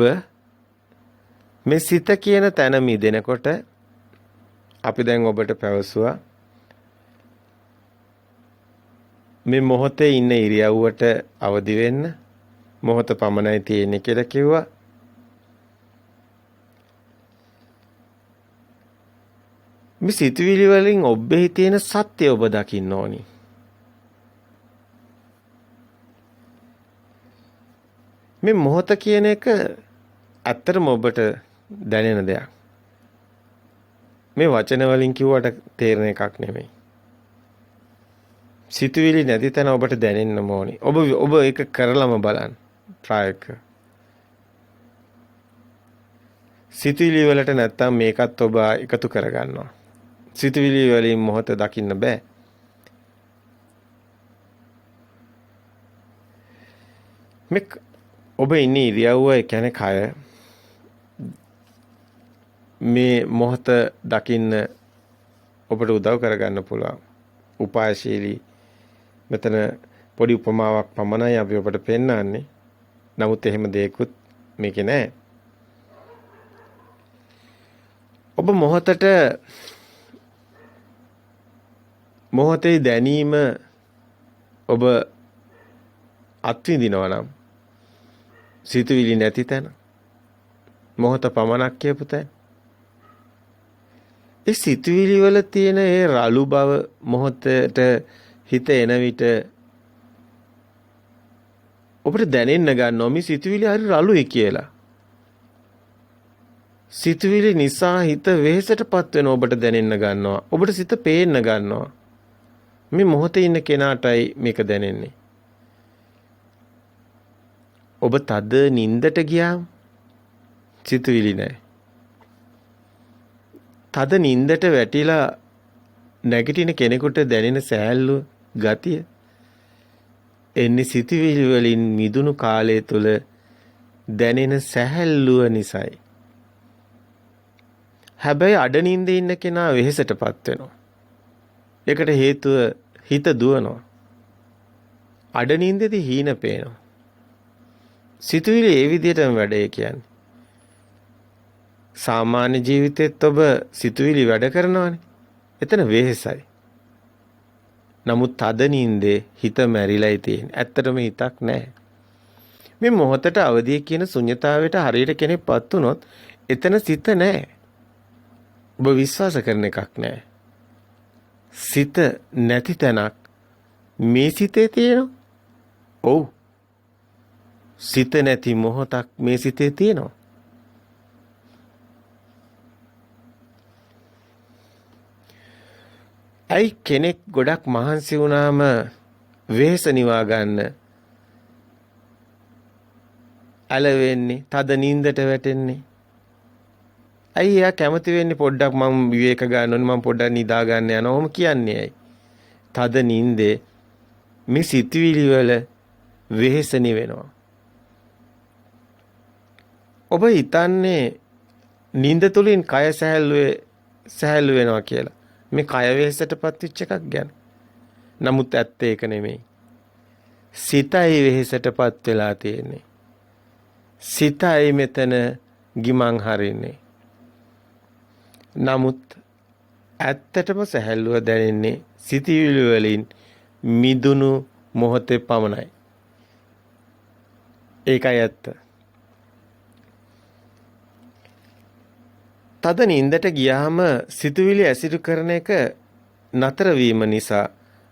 මේ සිත කියන තැන මිදෙනකොට අපි දැන් ඔබට පැවසුවා මේ මොහොතේ ඉන්න ඉරියව්වට අවදි වෙන්න. මොහොත පමණයි තියෙන්නේ කියලා කිව්වා. මේ සිතුවිලි වලින් ඔබේ තියෙන සත්‍ය ඔබ දකින්න ඕනි. මේ මොහොත කියන එක ඇත්තටම ඔබට දැනෙන දෙයක්. මේ වචන වලින් කිව්වට තේරෙන එකක් නෙමෙයි. සිතුවිලි නැති තැන ඔබට දැනෙන්න ඕනි. ඔබ ඒක කරලම බලන්න. try. සිතුවිලි වලට නැත්තම් මේකත් ඔබ එකතු කරගන්නවා. සිතුවිලි වලින් මොහොත දකින්න බෑ. ඔබ ඉන්නේ ඉරියව්ව කියන්නේ කය. මේ මොහොත දකින්න ඔබට උදව් කරගන්න පුළුවන්. උපායශීලී මෙතන පොඩි උපමාවක් පමණයි අපි ඔබට පෙන්නන්නේ. නමුත් එහෙම දෙයක්වත් මේකේ නැහැ. ඔබ මොහොතේ දැනීම ඔබ අත්විඳිනවා නම් සිතුවිලි නැති තැන මොහොත පමණක් කියපු තැන ඒ සිතුවිලි වල තියෙන ඒ රළු බව මොහොතට හිත එන විට ඔබට දැනෙන්න ගන්නවා මේ සිතුවිලි හරි රළුයි කියලා. සිතුවිලි නිසා හිත වෙහෙසටපත් වෙන ඔබට දැනෙන්න ගන්නවා. ඔබට සිත පේන්න ගන්නවා. මේ මොහොතේ ඉන්න කෙනාටයි මේක දැනෙන්නේ. ඔබ තද නින්දට ගියාම සිතුවිලි නැහැ. තද නින්දට වැටිලා නැගිටින කෙනෙකුට දැනෙන සෑහළු ගතිය එන්නේ සිතුවිලි වලින් මිදුණු කාලය තුල දැනෙන සෑහළුව නිසායි. හැබැයි අඩ නින්දේ ඉන්න කෙනා වෙහෙසටපත් වෙනවා. ඒකට හේතුව හිත දුවනවා. අඩ නින්දේදී හීන පේනවා. සිතුවිලි ඒ විදිහටම වැඩේ කියන්නේ. සාමාන්‍ය ජීවිතෙත් ඔබ සිතුවිලි වැඩ කරනවානේ. එතන වෙහෙසයි. නමුත් අද නින්දේ හිත මැරිලායි තියෙන්නේ. ඇත්තටම හිතක් නැහැ. මේ මොහොතට අවදිය කියන ශුන්‍යතාවයට හරියට කෙනෙක්පත් වුණොත් එතන සිත නැහැ. ඔබ විශ්වාස කරන එකක් නෑ. සිත නැති තැනක් මේ සිතේ තියෙනවා. ඔව්. සිත නැති මොහොතක් මේ සිතේ තියෙනවා. ඇයි කෙනෙක් ගොඩක් මහන්සි වුණාම වෙහෙස නිවා ගන්න ඇලවෙන්නේ, තද නින්දට වැටෙන්නේ? ඇයි එයා කැමති වෙන්නේ පොඩ්ඩක් මම විවේක ගන්න ඕනේ, මම පොඩ්ඩක් නිදා ගන්න යනවා. ඔහොම කියන්නේ ඇයි? තද නින්දේ මේ සිතුවිලි වල වෙහෙස නිවෙනවා. ඔබ හිතන්නේ නින්ද තුලින් කය සැහැල්ලු වෙනවා කියලා. මේ කය වෙහෙසටපත් වෙච්ච එකක් ගැන. නමුත් ඇත්ත ඒක නෙමෙයි. සිතයි වෙහෙසටපත් වෙලා තියෙන්නේ. සිතයි මෙතන ගිමන් හරින්නේ. නමුත් ඇත්තටම සැහැල්ලුව දැනෙන්නේ සිතවිලි වලින් මිදුණු මොහොතේ පමණයි. ඒකයි ඇත්ත. තද නින්දට ගියාම සිතුවිලි ඇසිරු කරන එක නතර වීම නිසා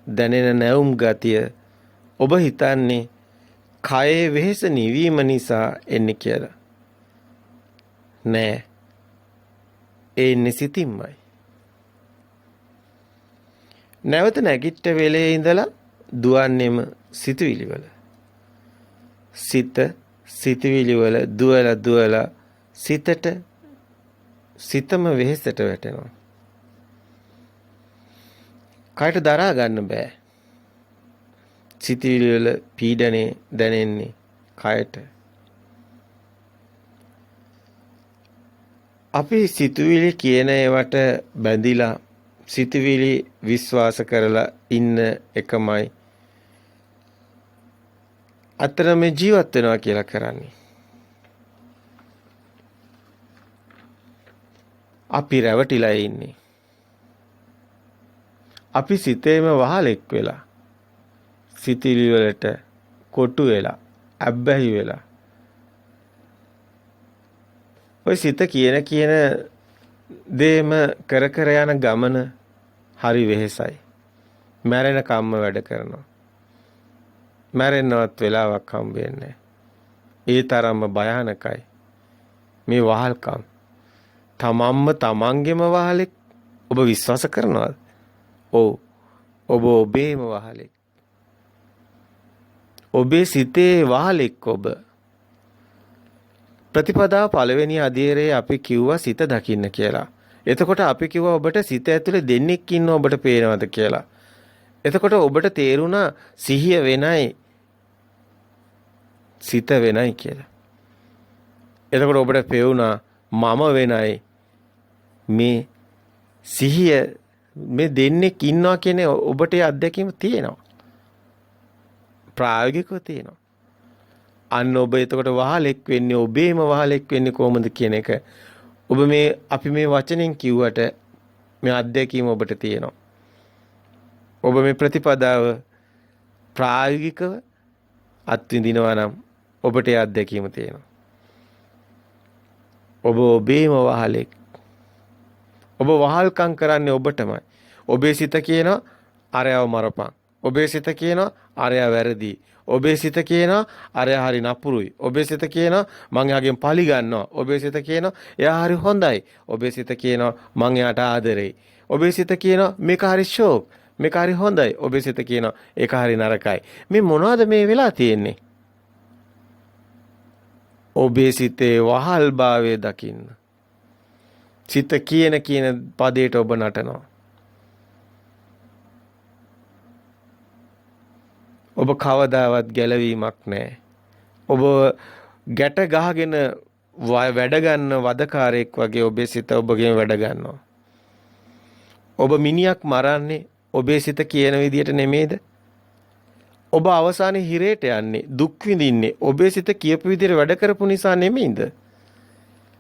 දැනෙන නැවුම් ගතිය ඔබ හිතන්නේ කයේ වෙහෙස නිවීම නිසා එන්නේ කියලා. නෑ. ඒ එන්නේ සිතින්මයි. නැවත නැගිට වෙලේ ඉඳලා දුවන්නේම සිතුවිලි වල. සිතුවිලි වල දුවලා සිතම වෙහෙසට වැටෙනවා. කයට දරා ගන්න බෑ. සිතුවිලි වල පීඩනේ දැනෙන්නේ කයට. අපි සිතුවිලි කියන ඒවට බැඳිලා සිතුවිලි විශ්වාස කරලා ඉන්න එකමයි අතර මේ ජීවත් වෙනවා කියලා කරන්නේ. අපි රැවටිලා ඉන්නේ. අපි සිතේම වහලෙක් වෙලා සිතිවිලි වලට කොටු වෙලා අබ්බැහි වෙලා ඔය සිත කියන දේම කර යන ගමන හරි වෙහෙසයි. මැරෙන කම්ම වැඩ කරනවා. මැරෙන්නවත් වෙලාවක් හම්බෙන්නේ නැහැ. ඒ තරම්ම භයානකයි මේ වහල්කම්. තමන්ම තමන්ගේම වහලෙක්. ඔබ විශ්වාස කරනවද? ඔව්. ඔබ ඔබේම වහලෙක්. ඔබේ සිතේ වහලෙක් ඔබ. ප්‍රතිපදාව පළවෙනි අධීරයේ අපි කිව්වා සිත දකින්න කියලා. එතකොට අපි කිව්වා ඔබට සිත ඇතුලේ දෙන්නෙක් ඉන්නව ඔබට පේනවද කියලා. එතකොට ඔබට තේරුණා සිහිය වෙනයි සිත වෙනයි කියලා. එතකොට ඔබට පෙවුණා මම වෙනයි මේ සිහිය මේ දෙන්නෙක් ඉන්නවා කියන ඔබට ඒ අත්දැකීම තියෙනවා. ප්‍රායෝගිකව තියෙනවා. අන්න ඔබ එතකොට වහලෙක් වෙන්නේ ඔබේම වහලෙක් වෙන්නේ කොහොමද කියන එක ඔබ මේ අපි මේ වචනෙන් කිව්වට මේ අත්දැකීම ඔබට තියෙනවා. ඔබ මේ ප්‍රතිපදාව ප්‍රායෝගිකව අත්විඳිනවා නම් ඔබට ඒ අත්දැකීම තියෙනවා. ඔබ ඔබේම වහලෙක්. ඔබ වහල්කම් කරන්නේ ඔබටමයි. ඔබේ සිත කියනවා අරයව මරපන්. ඔබේ සිත කියනවා අරයා වැරදි. ඔබේ සිත කියනවා අරයා හරි නපුරුයි. ඔබේ සිත කියනවා මං එයාගෙන් පලි ගන්නවා. ඔබේ සිත කියනවා එයා හරි හොඳයි. ඔබේ සිත කියනවා මං එයාට ආදරෙයි. ඔබේ සිත කියනවා මේක හරි ෂෝක්. මේක හරි හොඳයි. ඔබේ සිත කියනවා ඒක හරි නරකයි. මේ මොනවද මේ වෙලා තියෙන්නේ? ඔබේ සිතේ වහල්භාවය දකින්න. සිත කියන පදයට ඔබ නටනවා. ඔබ කවදාවත් ගැලවීමක් නැහැ. ඔබ ගැට ගහගෙන වැඩ ගන්න වදකාරයෙක් වගේ ඔබේ සිත ඔබගෙන් වැඩ ගන්නවා. ඔබ මිනිහක් මරන්නේ ඔබේ සිත කියන විදියට නෙමෙයිද? ඔබ අවසානයේ හිරේට යන්නේ දුක් විඳින්නේ ඔබේ සිත කියපු විදියට වැඩ කරපු නිසා නෙමෙයිද?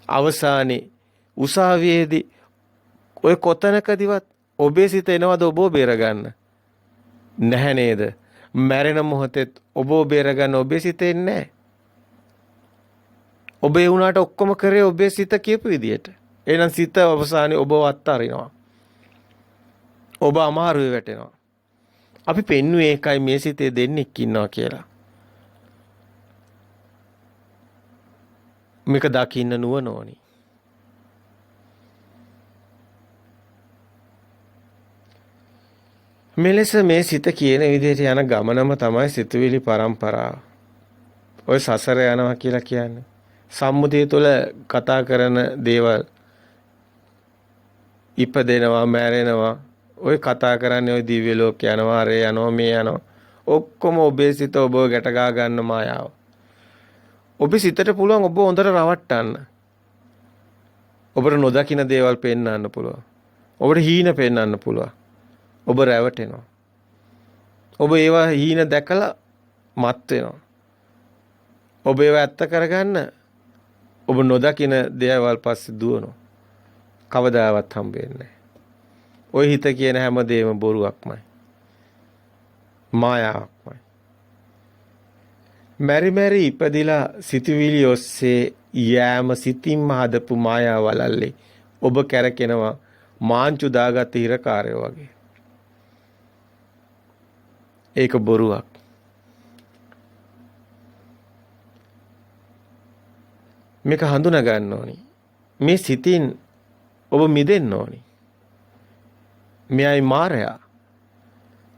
අවසානයේ උසාවියේදී ඔය කොතනකදීවත් ඔබේ සිත එනවද ඔබ බේරගන්න? නැහැ නේද? මැරෙන මොහොතේ ඔබ බේරගන්න ඔබේ සිත එන්නේ නැහැ. ඔබ ඒ වුණාට ඔක්කොම කරේ ඔබේ සිත කියපු විදියට. එහෙනම් සිත අවසානයේ ඔබව අත්හරිනවා. ඔබ අමාරුවේ වැටෙනවා. අපි පෙන්වුවේ ඒකයි මේ සිතේ දෙන්නෙක් ඉන්නවා කියලා. මේක දකින්න නුවණ ඕනි. මෙලෙස මේ සිත කියන විදිහට යන ගමනම තමයි සිතුවිලි පරම්පරාව. ඔය සසර යනවා කියලා කියන්නේ. සම්මුතිය තුළ කතා කරන දේවල් ඉපදෙනවා, මැරෙනවා. ඔය කතා කරන්නේ ඔය දිව්‍ය ලෝක යනවා, අරේ යනවා, මේ යනවා. ඔක්කොම ඔබේ සිත ඔබව ගැට ගා ගන්න මායාව. ඔබේ සිතට පුළුවන් ඔබ හොඳට රවට්ටන්න. ඔබට නොදකින්න දේවල් පෙන්වන්න පුළුවන්. ඔබට හීන පෙන්වන්න පුළුවන්. ඔබ රැවටෙනවා. ඔබ ඒවා හීන දැකලා මත් වෙනවා. ඔබ ඒවා ඇත්ත කරගන්න ඔබ නොදකින දේවල් පස්සේ දුවනවා. කවදාවත් හම්බ වෙන්නේ නැහැ. ඔය හිත කියන හැමදේම බොරුවක්මයි. මායාවක්මයි. මෙරි ඉපදිලා සිතුවිලි ඔස්සේ යෑම සිතින්ම හදපු මායාවලල්ලේ ඔබ කැරකෙනවා මාංචු දාගත් හිරකාරයෝ වගේ. ඒක බොරුවක්. මේක හඳුනා ගන්න ඕනි. මේ සිතින් ඔබ මිදෙන්න ඕනි. මෙයයි මායя.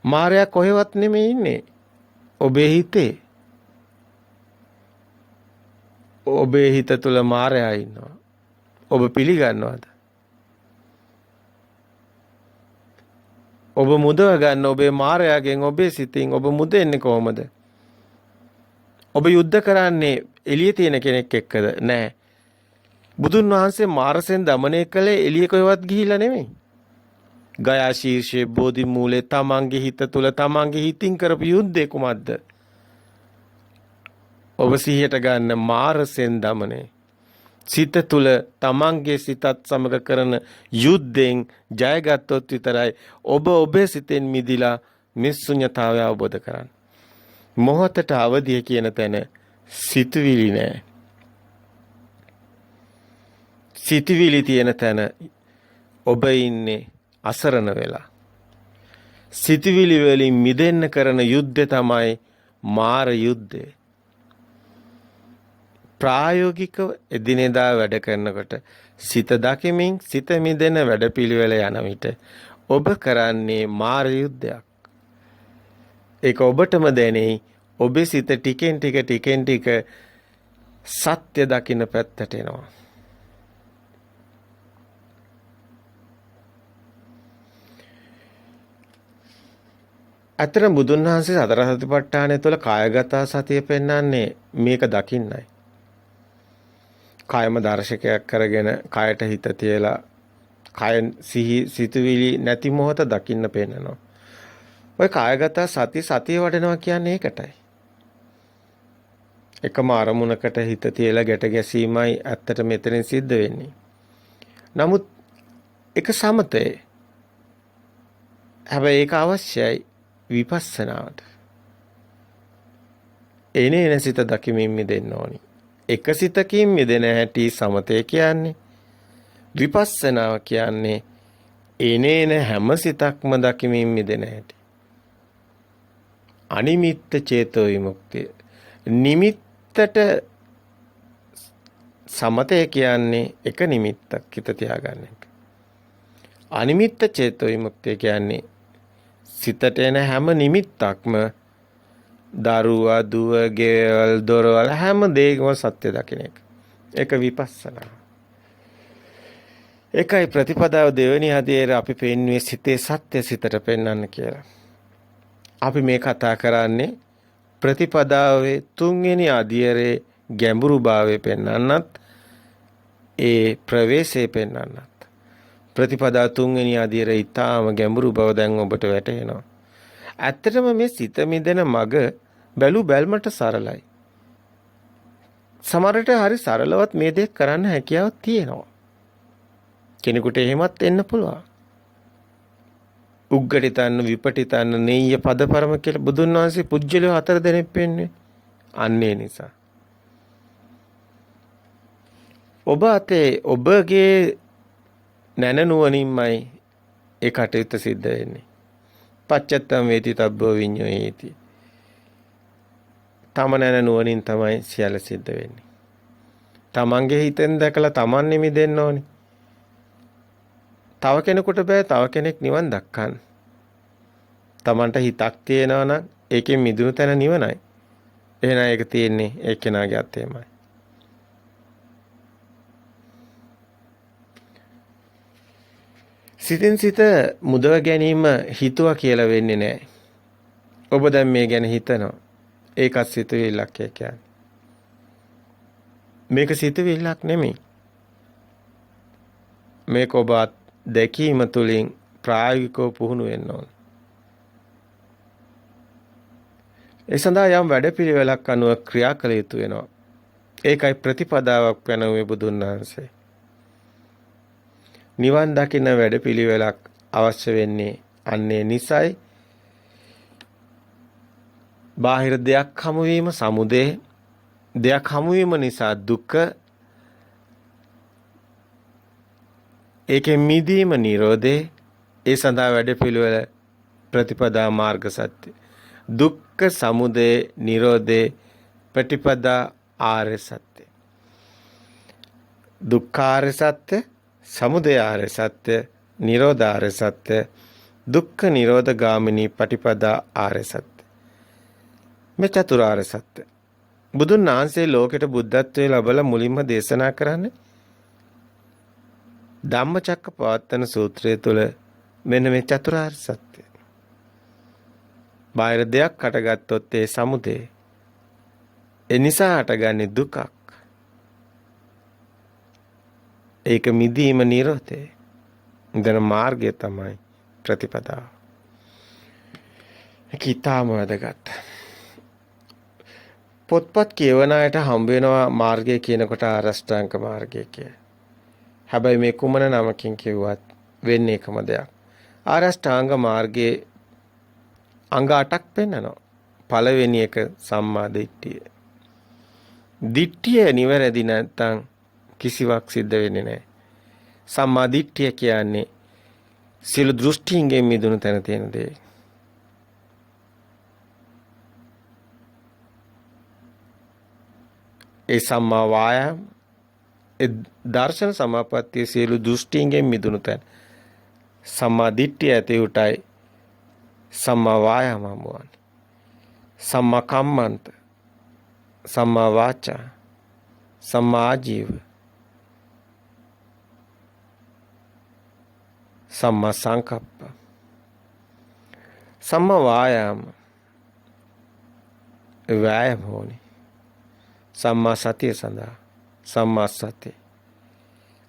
මායя කොහෙවත් නෙමෙයි ඉන්නේ. ඔබේ හිතේ. ඔබේ හිත තුළ මායя ඉන්නවා. ඔබ පිළිගන්නවද? ඔබ මුදව ගන්න ඔබේ මායයෙන් ඔබේ සිතින් ඔබ මුදෙන්නේ කොහොමද? ඔබ යුද්ධ කරන්නේ එළියේ තියෙන කෙනෙක් එක්කද? නෑ. බුදුන් වහන්සේ මාරසෙන් দমনය කළේ එළිය කොහෙවත් ගිහිල්ලා නෙමෙයි. ගයා ශීර්ෂයේ බෝධි මූලේ තමන්ගේ හිත තුළ තමන්ගේ හිතින් කරපු යුද්ධේ කුමක්ද? ඔබ සිහියට ගන්න මාරසෙන් দমনය. සිත තුළ තමන්ගේ සිතත් සමග කරන යුද්ධෙන් ජයගත්තොත් විතරයි ඔබ ඔබේ සිතෙන් මිදිලා නිස්සුඤ්ඤතාවය අවබෝධ කරන්නේ. මොහොතට අවදිය කියන තැන සිතුවිලි නෑ. සිතුවිලි තියෙන තැන ඔබ ඉන්නේ අසරණ වෙලා. සිතුවිලි වලින් මිදෙන්න කරන යුද්ධය තමයි මාර යුද්ධය. ප්‍රායෝගිකව එදිනෙදා වැඩ කරනකොට සිත දකිමින් සිත මිදෙන වැඩපිළිවෙල යන විට ඔබ කරන්නේ මාර යුද්ධයක්. ඒක ඔබටම දැනෙයි. ඔබේ සිත ටිකෙන් ටික සත්‍ය දකින්න පැත්තට එනවා. අතර බුදුන් වහන්සේ සතර සතිපට්ඨානය තුළ කායගත සතිය පෙන්වන්නේ මේක දකින්නයි. කායම දර්ශකයක් කරගෙන කායට හිත තියලා කාය සිතුවිලි නැති මොහොත දකින්න පෙන්නනවා. ඔය කායගත සතිය වඩනවා කියන්නේ ඒකටයි. එකම අරමුණකට හිත තියලා ගැට ගැසීමයි ඇත්තට මෙතනින් සිද්ධ වෙන්නේ. නමුත් ඒක සමතේ. හැබැයි ඒක අවශ්‍යයි විපස්සනාවට. එනේන සිත දකිමින් මිදෙන්න ඕනි. එක සිතකින් මිදෙන හැටි සමතේ කියන්නේ. විපස්සනාව කියන්නේ එනේන හැම සිතක්ම දකිමින් මිදෙන හැටි. අනිමිත්ත චේතෝ විමුක්තිය. නිමිත්තට සමතේ කියන්නේ එක නිමිත්තක් හිත තියාගන්න එක. අනිමිත්ත චේතෝ විමුක්තිය කියන්නේ සිතට එන හැම නිමිත්තක්ම දරුවා, දුව, ගෙවල්, දොරවල් හැම දෙයකම සත්‍ය දකින එක. ඒක විපස්සනා. ඒකයි ප්‍රතිපදාව දෙවෙනි අධ්‍යයනයේ අපි පෙන්වන්නේ සිතේ සත්‍ය සිතට පෙන්වන්න කියලා. අපි මේ කතා කරන්නේ ප්‍රතිපදාවේ තුන්වෙනි අධ්‍යයනයේ ගැඹුරුභාවය පෙන්වන්නත් ඒ ප්‍රවේශය පෙන්වන්නත්. ප්‍රතිපදා තුන්වෙනි අධ්‍යයනයේ ඊටාම ගැඹුරු බව දැන් ඔබට වැටහෙනවා. ඇත්තටම මේ සිත මිදෙන මග බැලුමට සරලයි. සමහරට හරි සරලවත් මේ දේ කරන්න හැකියාවක් තියෙනවා. කෙනෙකුට එහෙමත් එන්න පුළුවන්. උග්ගටිතන්න විපටිතන්න නෙය්‍ය පදපරම කියලා බුදුන් වහන්සේ පුජ්‍යලෝ 4 දෙනෙක් පෙන්වන්නේ. අන්නේ නිසා. ඔබ අතේ ඔබගේ නැන නුවණින්මයි ඒ කටයුත්ත සිද්ධ වෙන්නේ. පච්චත්තම් වේති තබ්බෝ විඤ්ඤෝයේති. තම නැන නුවණින් තමයි සියල්ල සිද්ධ වෙන්නේ. තමන්ගේ හිතෙන් දැකලා තමන් නිමිදෙන්න ඕනේ. තව කෙනෙකුට බෑ තව කෙනෙක් නිවන් දක්කන්න. තමන්ට හිතක් තියෙනවා නම් ඒකෙන් මිදුණු තැන නිවනයි. එහෙනම් ඒක තියෙන්නේ ඒ කෙනාගේ අතේමයි. සිතින් සිත මුදව ගැනීම හිතුවා කියලා වෙන්නේ නැහැ. ඔබ දැන් මේ ගැන හිතනවා. ඒකත් සිතුවිල්ලක් කියන්නේ. මේක සිතුවිල්ලක් නෙමෙයි. මේක ඔබ දැකීම තුළින් ප්‍රායෝගිකව පුහුණු වෙන්න ඕන. ඒ සඳහා යම් වැඩපිළිවෙලක් අනුව ක්‍රියා කළ යුතු වෙනවා. ඒකයි ප්‍රතිපදාවක් වෙනුවේ බුදුන් වහන්සේ. නිවන් දකින්න වැඩපිළිවෙලක් අවශ්‍ය වෙන්නේ අන්නේ නිසයි. බාහිර දෙයක් හමු වීම සමුදය, දෙයක් හමු වීම නිසා දුක, ඒකෙන් මිදීම නිරෝධය. ඒ සඳහා වැඩපිළිවෙල ප්‍රතිපදා මාර්ග සත්‍ය. දුක්ඛ සමුදය නිරෝධේ ප්‍රතිපදා ආර්ය සත්‍ය. දුක්ඛාර්ය සත්‍ය, සමුදය ආර්ය සත්‍ය, නිරෝධ ආර්ය සත්‍ය, දුක්ඛ නිරෝධ ගාමිනී පටිපදා ආර්ය සත්‍ය. මේ චතුරාර්ය සත්‍ය. බුදුන් වහන්සේ ලෝකෙට බුද්ධත්වයේ ලැබලා මුලින්ම දේශනා කරන්නේ ධම්මචක්කපවත්තන සූත්‍රය තුළ මෙන්න මේ චතුරාර්ය සත්‍ය. බාහිර දෙයක් හටගත්තොත් ඒ සමුදය. ඒ නිසා හටගන්නේ දුකක්. ඒක මිදීම නිරෝධය. ඉන්දන මාර්ගය තමයි ප්‍රතිපදාව. ඒක ඊටම වැදගත්. පොත්පත් කියවන අයට හම්බ වෙනවා මාර්ගය කියනකොට ආරෂ්ඨාංග මාර්ගය කිය. හැබැයි මේ කුමන නමකින් කිව්වත් වෙන්නේ එකම දෙයක්. ආරෂ්ඨාංග මාර්ගයේ අංග 8ක් පෙන්නනවා. පළවෙනි එක සම්මා දිට්ඨිය. දිට්ඨිය නිවැරදි නැත්නම් කිසිවක් සිද්ධ වෙන්නේ නැහැ. සම්මා දිට්ඨිය කියන්නේ සියලු දෘෂ්ටිංගෙන් මිදුණු තැන තියෙන දේ. ඒ සම්මා වායාම ඒ දර්ශන සමාපත්තිය සියලු දෘෂ්ටිංගෙන් මිදුණු තැන. සම්මා දිට්ඨිය ඇති උටයි සම්මා වායාම හමුවන්නේ. සම්මා කම්මන්ත, සම්මා වාචා, සම්මා ආජීව, සම්මා සංකප්ප, සම්මා වායාම වෑයම හොනේ. සම්මා සතිය සඳහා සම්මා සතිය.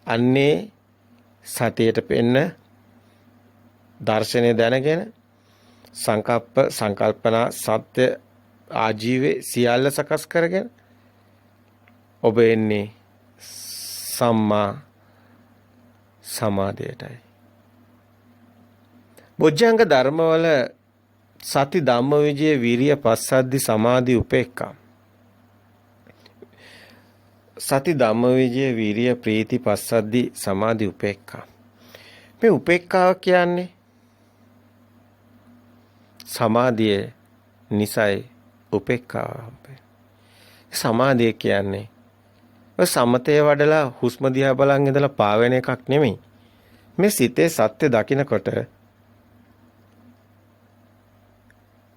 අන්නේ සතියට පෙන්න දර්ශනය දැනගෙන සංකප්ප සංකල්පනා සත්‍ය ආජීවයේ සියල්ල සකස් කරගෙන ඔබ එන්නේ සම්මා සමාධියටයි. බොජ්ජංග ධර්මවල සති ධම්ම විජය විරිය පස්සද්ධි සමාධි උපේක්ඛා. සති ධම්ම විජය විරිය ප්‍රීති පස්සද්ධි සමාධි උපේක්ඛා. මේ උපේක්ඛාව කියන්නේ සමාධිය නිසයි උපේක්ඛාව. සමාධිය කියන්නේ ඔය සමතේ වඩලා හුස්ම දිහා බලන් ඉඳලා පාවෙන එකක් නෙමෙයි. මේ සිතේ සත්‍ය දකිනකොට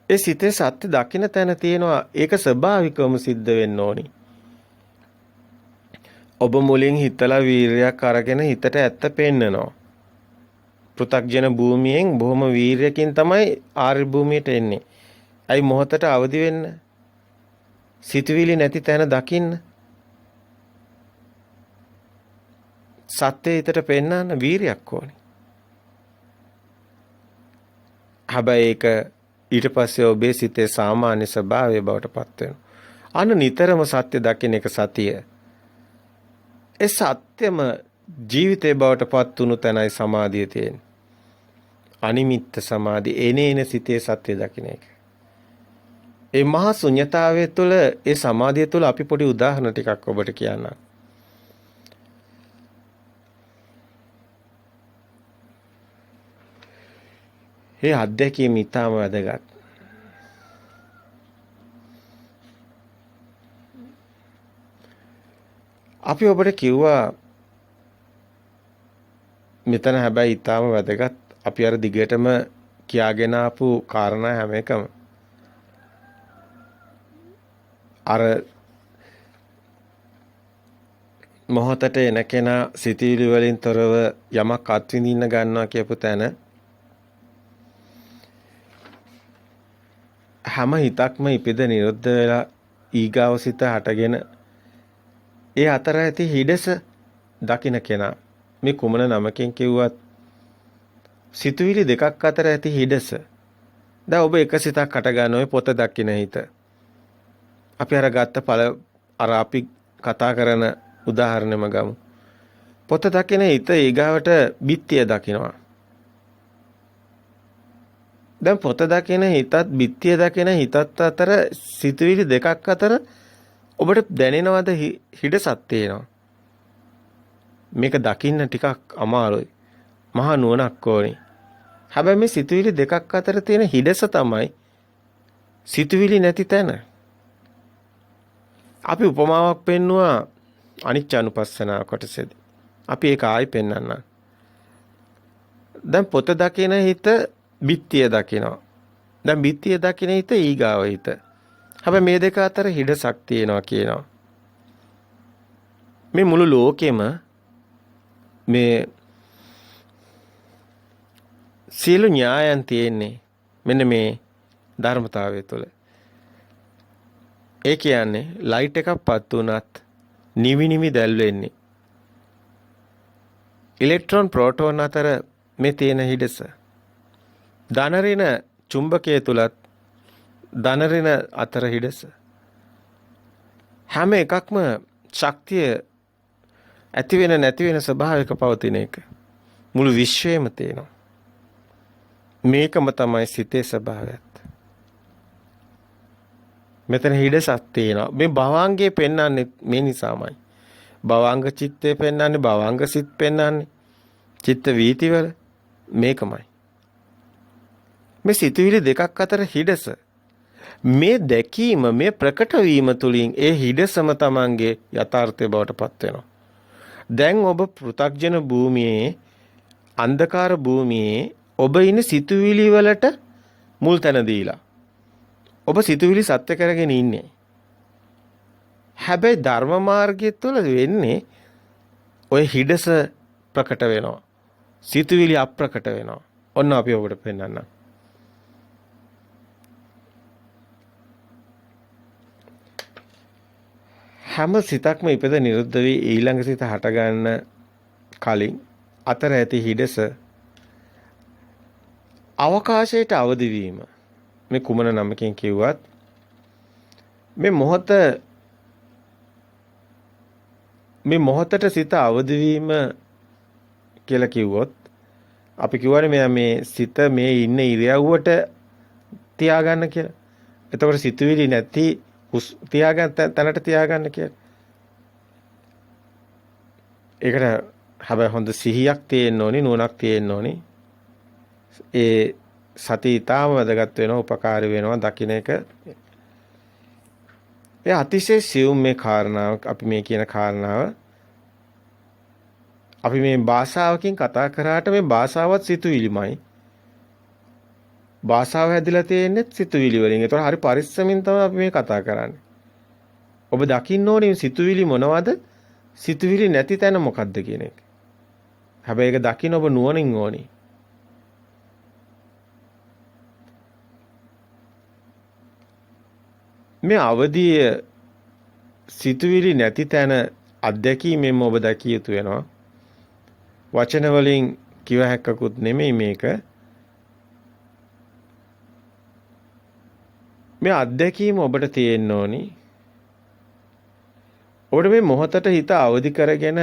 ඒ සිතේ සත්‍ය දකින තැන තියෙනවා ඒක ස්වභාවිකවම සිද්ධ වෙන්න ඕනි. ඔබ මුලින් හිතලා වීරයක් අරගෙන හිතට ඇත්ත පෙන්නනවා. පෘථග්ජන භූමියෙන් බොහොම වීරයකින් තමයි ආර්ය භූමියට එන්නේ. අයි මොහොතට අවදි වෙන්න. සිතුවිලි නැති තැන දකින්න. සත්‍යය හිතට පෙන්නන්න වීරයක් ඕනේ. හැබැයි ඒක ඊට පස්සේ ඔබේ සිතේ සාමාන්‍ය ස්වභාවය බවට පත් වෙනවා. අන්න නිතරම සත්‍ය දකින්න එක සතිය. ඒ සත්‍යම ජීවිතේ බවට පත් වුණු තැනයි සමාධිය තියෙන්නේ. අනිමිත්ත සමාධි එනේන සිතේ සත්‍ය දකින්න එක. ඒ මහා ශුන්‍යතාවය තුළ ඒ සමාධිය තුළ අපි පොඩි උදාහරණ ටිකක් ඔබට කියන්නම්. මේ අත්දැකීම ඉතාම වැදගත්. අපි ඔබට කිව්වා මෙතන හැබැයි ඉතාම වැදගත්. අපි අර දිගටම කියාගෙන ආපු කාරණා හැම එකම අර මොහොතට එන කෙනා සිතීලි වලින් තොරව යමක් අත්විඳින්න ගන්නවා කියපු තැන හැම හිතක්ම ඉපිද නිරුද්ධ වෙලා ඊගාව සිත හටගෙන ඒ අතර ඇති හිඩස දකින්න කෙනා මේ කුමන නමකින් කිව්වත් සිතුවිලි දෙකක් අතර ඇති හිඩස. දැන් ඔබ එක සිතක් හට ගන්න ඔය පොත දකින්න හිත. අපි අර ගත්ත අර අපි කතා කරන උදාහරණෙම ගමු. පොත දකින්න හිත ඊගාවට බිත්තිය දකින්නවා. දැන් පොත දකින්න හිතත් බිත්තිය දකින්න හිතත් අතර සිතුවිලි දෙකක් අතර ඔබට දැනෙනවද හිඩසක් තියෙනවා. මේක දකින්න ටිකක් අමාරුයි. මහා නුවණක් ඕනේ. හැබැයි මේ සිතුවිලි දෙකක් අතර තියෙන හිඩස තමයි සිතුවිලි නැති තැන. අපි උපමාවක් පෙන්නුවා අනිච්චානුපස්සනාව කොටසේදී. අපි ඒක ආයි පෙන්වන්නම්. දැන් පොත දකින හිත බිත්තිය දකිනවා. දැන් බිත්තිය දකින හිත ඊගාව හිත. හැබැයි මේ දෙක අතර හිඩසක් තියෙනවා කියනවා. මේ මුළු ලෝකෙම මේ සියලු න්‍යායන් තියෙන්නේ මෙන්න මේ ධර්මතාවය තුළ. ඒ කියන්නේ ලයිට් එකක් පත් වුණත් නිවි දැල් වෙන්නේ. ඉලෙක්ට්‍රෝන ප්‍රෝටෝන අතර මේ තියෙන හිඩස. ධන ඍණ චුම්බකයේ තුලත් ධන ඍණ අතර හිඩස. හැම එකක්ම ශක්තිය ඇති වෙන නැති වෙන ස්වභාවයක පවතින එක. මුළු විශ්වයම තියෙනවා. මේකම තමයි සිතේ ස්වභාවයත්. මෙතන හිඩසක් තියෙනවා. මේ භවංගයේ පෙන්වන්නේ මේ නිසාමයි. භවංග චිත්තේ පෙන්වන්නේ භවංග සිත් පෙන්වන්නේ. චිත්ත වීතිවල මේකමයි. මේ සිතුවිලි දෙකක් අතර හිඩස. මේ දැකීම මේ ප්‍රකට වීම තුලින් ඒ හිඩසම තමන්ගේ යථාර්ථය බවට පත් වෙනවා. දැන් ඔබ පෘථග්ජන භූමියේ අන්ධකාර භූමියේ ඔබ ඉන්නේ සිතුවිලි වලට මුල් තැන දීලා. ඔබ සිතුවිලි සත්‍ය කරගෙන ඉන්නේ. හැබැයි ධර්ම මාර්ගය තුළ වෙන්නේ ඔය හිඩස ප්‍රකට වෙනවා. සිතුවිලි අප්‍රකට වෙනවා. ඔන්න අපි ඔබට පෙන්නන්නම්. හැම සිතක්ම ඉපද නිරුද්ධ වී ඊළඟ සිත හට ගන්න කලින් අතර ඇති හිඩස අවකාශයට අවදි වීම. මේ කුමන නමකින් කිව්වත් මේ මොහොතට සිත අවදි වීම කියලා කිව්වොත් අපි කියවනේ මෙයා මේ සිත මේ ඉන්න ඉරියව්වට තියාගන්න කියලා. එතකොට සිතුවිලි නැති තියාගන්න තැනට තියාගන්න කියලා. ඒකට හැබැයි හොඳ සිහියක් තියෙන්න ඕනි, නුවණක් තියෙන්න ඕනි. ඒ සතිය ඊටම වැදගත් වෙනවා, උපකාරී වෙනවා දකින්න එක. ඒ අතිශය සියුම් මේ කාරණාව අපි මේ කියන කාරණාව අපි මේ භාෂාවකින් කතා කරාට මේ භාෂාවත් සිතුවිලිමයි. භාෂාව හැදිලා තියෙන්නේ සිතුවිලි වලින්. ඒතකොට හරි පරිස්සමින් තමයි අපි මේ කතා කරන්නේ. ඔබ දකින්න ඕනේ සිතුවිලි මොනවද? සිතුවිලි නැති තැන මොකද්ද කියන එක. හැබැයි ඒක දකින්න ඔබ නුවණින් ඕනේ. මේ අවදිය සිතුවිලි නැති තැන අත්දැකීමෙන් ඔබ දැකිය යුතු වෙනවා. වචන වලින් කිව හැක්කකුත් නෙමෙයි මේක. මේ අත්දැකීම ඔබට තියෙන්න ඕනි. ඔබට මේ මොහොතට හිත අවදි කරගෙන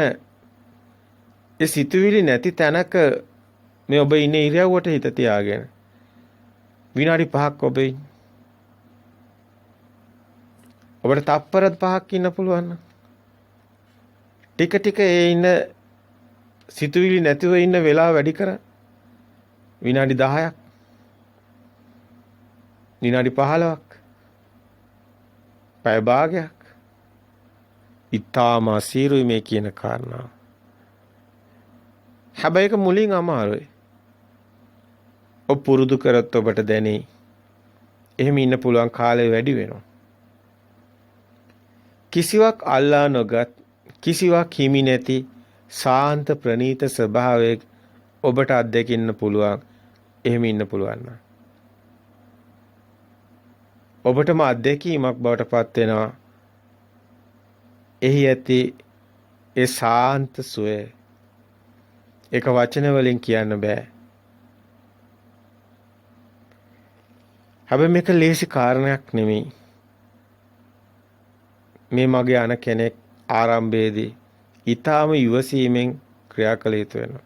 ඒ සිතුවිලි නැති තැනක මේ ඔබ ඉන්නේ ඉරියව්වට හිත තියාගෙන විනාඩි 5ක් ඔබ ඔබට තප්පර 5ක් ඉන්න පුළුවන්. ටික ටික ඒ ඉන්න සිතුවිලි නැතිව ඉන්න වෙලාව වැඩි කර විනාඩි 10ක් විනාඩි 15ක්. පැය භාගයක්. ඊටාම අසීරුයි මේ කියන කාරණා. හැබැයි ඒක මුලින් අමාරුයි. ඔබ පුරුදු කරත් ඔබට දැනේ. එහෙම ඉන්න පුළුවන් කාලය වැඩි වෙනවා. කිසිවක් අල්ලා නොගත් කිසිවක් හිමි නැති සාන්ත ප්‍රණීත ස්වභාවයක් ඔබට අත්දකින්න පුළුවන්. එහෙම ඉන්න පුළුවන් නම් ඔබටම අත්දැකීමක් බවට පත් වෙනවා. එහි ඇති ඒ සාන්ත සුවය ඒක වචන වලින් කියන්න බෑ. හැබැයි මේක ලේසි කාරණයක් නෙමෙයි. මේ මගේ අන කෙනෙක් ආරම්භයේදී ඊටාම ඉවසීමෙන් ක්‍රියා කළ යුතු වෙනවා.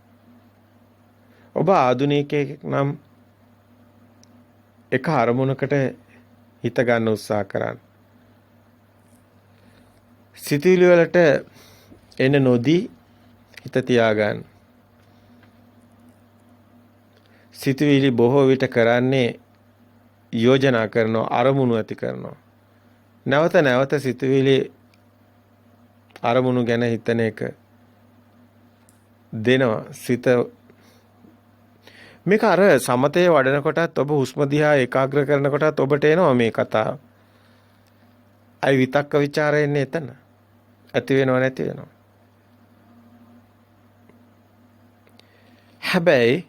ඔබ ආධුනිකයෙක් නම් එක අරමුණකට හිත ගන්න උත්සාහ කරන්න. සිතුවිලි වලට එන නොදී හිත තියාගන්න. සිතුවිලි බොහෝ විට කරන්නේ යෝජනා කරනවා, අරමුණු ඇති කරනවා. නැවත නැවත සිතුවිලි අරමුණු ගැන හිතන එක දෙනවා. සිත මේක අර සමතේ වඩන කොටත් ඔබ හුස්ම දිහා ඒකාග්‍ර කරන කොටත් ඔබට එනවා මේ කතාව. අයි විතක්ක ਵਿਚාරය එන්නේ එතන. ඇති වෙනව නැති වෙනව. හැබැයි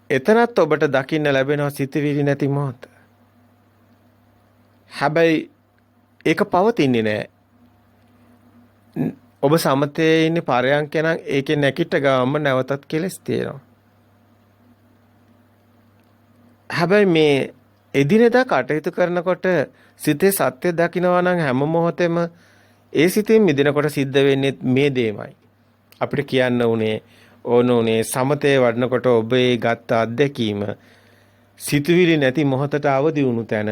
එතනත් ඔබට දකින්න ලැබෙනවා සිතවිලි නැති මොහොත. හැබැයි ඒක පවතින්නේ නැහැ. ඔබ සමතේ ඉන්නේ පරයන්ක නම් ඒකේ නැකිට ගාම නැවතත් කෙලස් තියෙනවා. හැබැයි මේ එදිනෙදා කටයුතු කරනකොට සිතේ සත්‍ය දකින්නවා නම් හැම මොහොතෙම ඒ සිතෙන් මිදෙනකොට සිද්ධ වෙන්නේ මේ දෙයමයි. අපිට කියන්න ඕනේ සමතේ වඩනකොට ඔබේ ගත්ත අත්දැකීම සිතුවිලි නැති මොහොතට අවදි වුණු තැන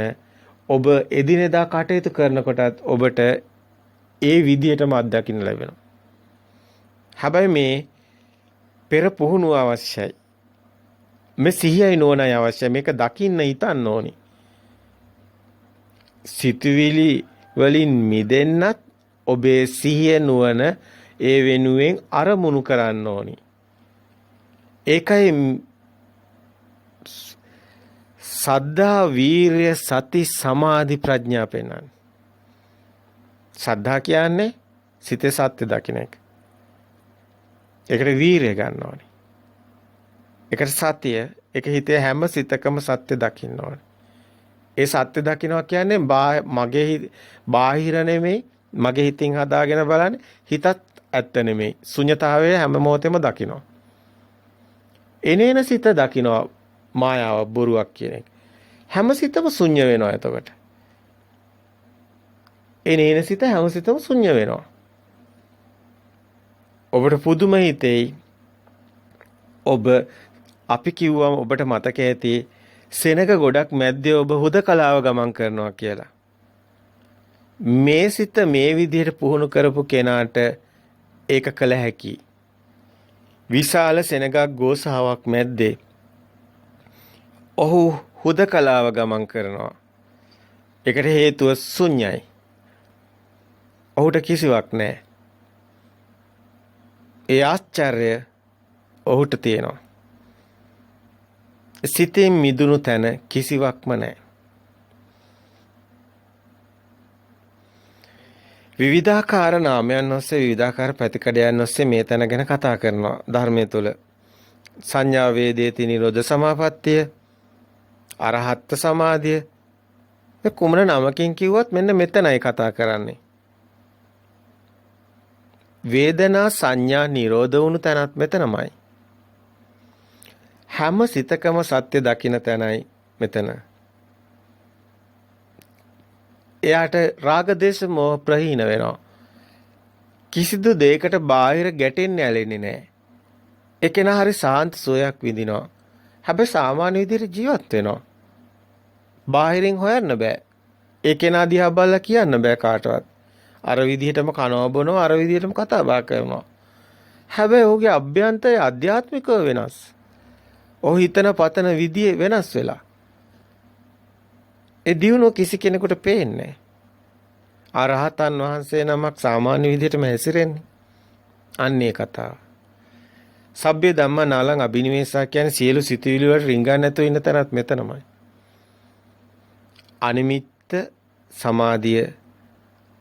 ඔබ එදිනෙදා කටයුතු කරනකොටත් ඔබට ඒ විදියටම අත්දකින්න ලැබෙනවා. හැබැයි මේ පෙර පුහුණුව අවශ්‍යයි. මේ සිහියයි නුවණයි අවශ්‍යයි. මේක දකින්න හිතන්න ඕනි. සිතුවිලි වලින් මිදෙන්නත් ඔබේ සිහිය නුවණ ඒ වෙනුවෙන් අරමුණු කරන්න ඕනි. ඒකයි සද්ධා වීරය සති සමාධි ප්‍රඥා පෙන්වන්නේ. සද්ධා කියන්නේ සිතේ සත්‍ය දකින්න එක. ඒකට වීරය ගන්න ඕනේ. ඒකට සතිය, ඒක හිතේ හැම සිතකම සත්‍ය දකින්න ඕනේ. ඒ සත්‍ය දකින්නවා කියන්නේ මගේ බාහිර නෙමෙයි, මගේ හිතින් හදාගෙන බලන්නේ. හිතත් ඇත්ත නෙමෙයි. ශුන්‍යතාවය හැම මොහොතෙම දකින්නවා. එනේන සිත දකින්නවා මායාව බොරුවක් කියන එක. හැම සිතම ශුන්‍ය වෙනවා එතකොට. එනේන සිත හැම සිතම ශුන්‍ය වෙනවා. ඔබට පුදුම හිතෙයි. ඔබ අපි කිව්වම ඔබට මතක ඇති සෙනග ගොඩක් මැද්දේ ඔබ හුදකලාව ගමන් කරනවා කියලා. මේ සිත මේ විදිහට පුහුණු කරපු කෙනාට ඒක කළ හැකි. විශාල සෙනගක් ගෝසාවක් මැද්දේ ඔහු හුදකලාව ගමන් කරනවා. ඒකට හේතුව ශුන්‍යයි. ඔහුට කිසිවක් නැහැ. ඒ ආශ්චර්ය ඔහුට තියෙනවා. සිතෙන් මිදුණු තැන කිසිවක්ම නැහැ. විවිධාකාර නාමයන් ඔස්සේ විවිධාකාර ප්‍රතිකඩයන් ඔස්සේ මේ තැන ගැන කතා කරනවා ධර්මයේ තුල. සංඥා වේදේති නිරෝධ සමාපත්තිය, අරහත් සමාධිය. මේ කුමන නමකින් කිව්වත් මෙන්න මෙතනයි කතා කරන්නේ. වේදනා සංඥා නිරෝධ වුණු තැනත් මෙතනමයි. හැම සිතකම සත්‍ය දකින්න තැනයි මෙතන. එයාට රාග දේශ මොහ ප්‍රහීන වෙනවා. කිසිදු දෙයකට බාහිර ගැටෙන්නේ ඇලෙන්නේ නැහැ. ඒ කෙනා හරි සාන්ත සෝයක් විඳිනවා. හැබැයි සාමාන්‍ය විදිහට ජීවත් වෙනවා. බාහිරින් හොයන්න බෑ. ඒ කෙනා දිහා බලලා කියන්න බෑ කාටවත්. අර විදිහටම කනවා බොනවා, අර විදිහටම කතා බහ කරනවා. හැබැයි ඔහුගේ අභ්‍යන්තරය ආධ්‍යාත්මිකව වෙනස්. ඔහු හිතන පතන විදිය වෙනස් වෙලා. ඒ දියුණුව කිසි කෙනෙකුට පේන්නේ නැහැ. අරහතන් වහන්සේ නමක් සාමාන්‍ය විදිහටම හැසිරෙන්නේ. අන්නේ කතාව. සබ්බේ ධම්මා නාලං අබිනිවේසා කියන්නේ සියලු සිතුවිලි වලට රිංගන්නේ නැතුව ඉන්න තැනත් මෙතනමයි. අනිමිත්ත සමාධිය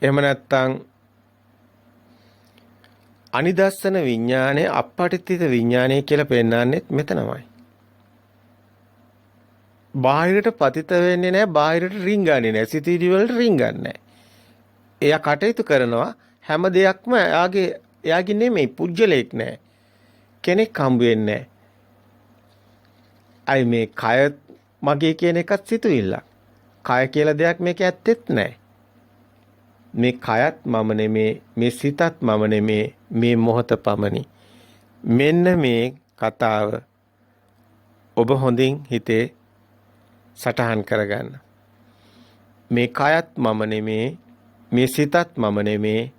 එහෙම නැත්නම් අනිදස්සන විඥානය අපපටිතිත විඥානය කියලා පෙන්නන්නේත් මෙතනමයි. බාහිරට පතිත වෙන්නේ නැහැ, බාහිරට රිංගන්නේ නැහැ, සිතුවිලි වලට රිංගන්නේ නැහැ. එයා කටයුතු කරනවා හැම දෙයක්ම එයාගේ නෙමෙයි, පුජ්‍යලයක් නැහැ. කෙනෙක් හම්බ වෙන්නේ නැහැ. අයි මේ කය මගේ කියන එකත් සිතුවිල්ලක්. කය කියලා දෙයක් මේක ඇත්තෙත් නැහැ. මේ කයත් මම නෙමේ, මේ සිතත් මම නෙමේ, මේ මොහොත පමණි. මෙන්න මේ කතාව ඔබ හොඳින් හිතේ සටහන් කරගන්න. මේ කයත් මම නෙමේ, මේ සිතත් මම නෙමේ,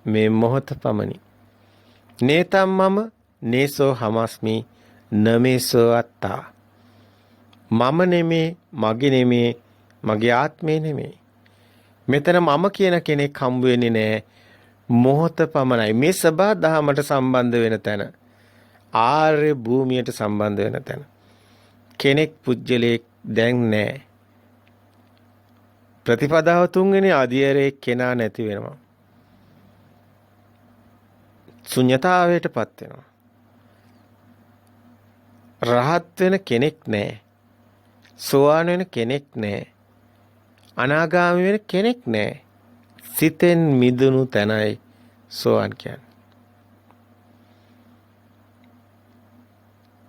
මේ මොහොත පමණි. නේතම් මම නේසෝ හමස්මි නමේසෝ අත්තා. මම නෙමේ, මගේ නෙමේ, මගේ ආත්මේ නෙමේ. මෙතන මම කියන කෙනෙක් හම්බ වෙන්නේ නැහැ. මොහොත පමණයි. මේ සබා දහමට සම්බන්ධ වෙන තැන. ආර්ය භූමියට සම්බන්ධ වෙන තැන. කෙනෙක් පුජ්‍යලයක් දැන් නැහැ. ප්‍රතිපදාව තුන්වෙනි අධ්‍යයනයේ කෙනා නැති වෙනවා. ශුන්‍යතාවයටපත් වෙනවා. රහත් වෙන කෙනෙක් නැහැ. සෝවාන් වෙන කෙනෙක් නැහැ. අනාගාමී වෙන කෙනෙක් නැහැ. සිතෙන් මිදුණු තැනයි සෝවාන් කියන්නේ.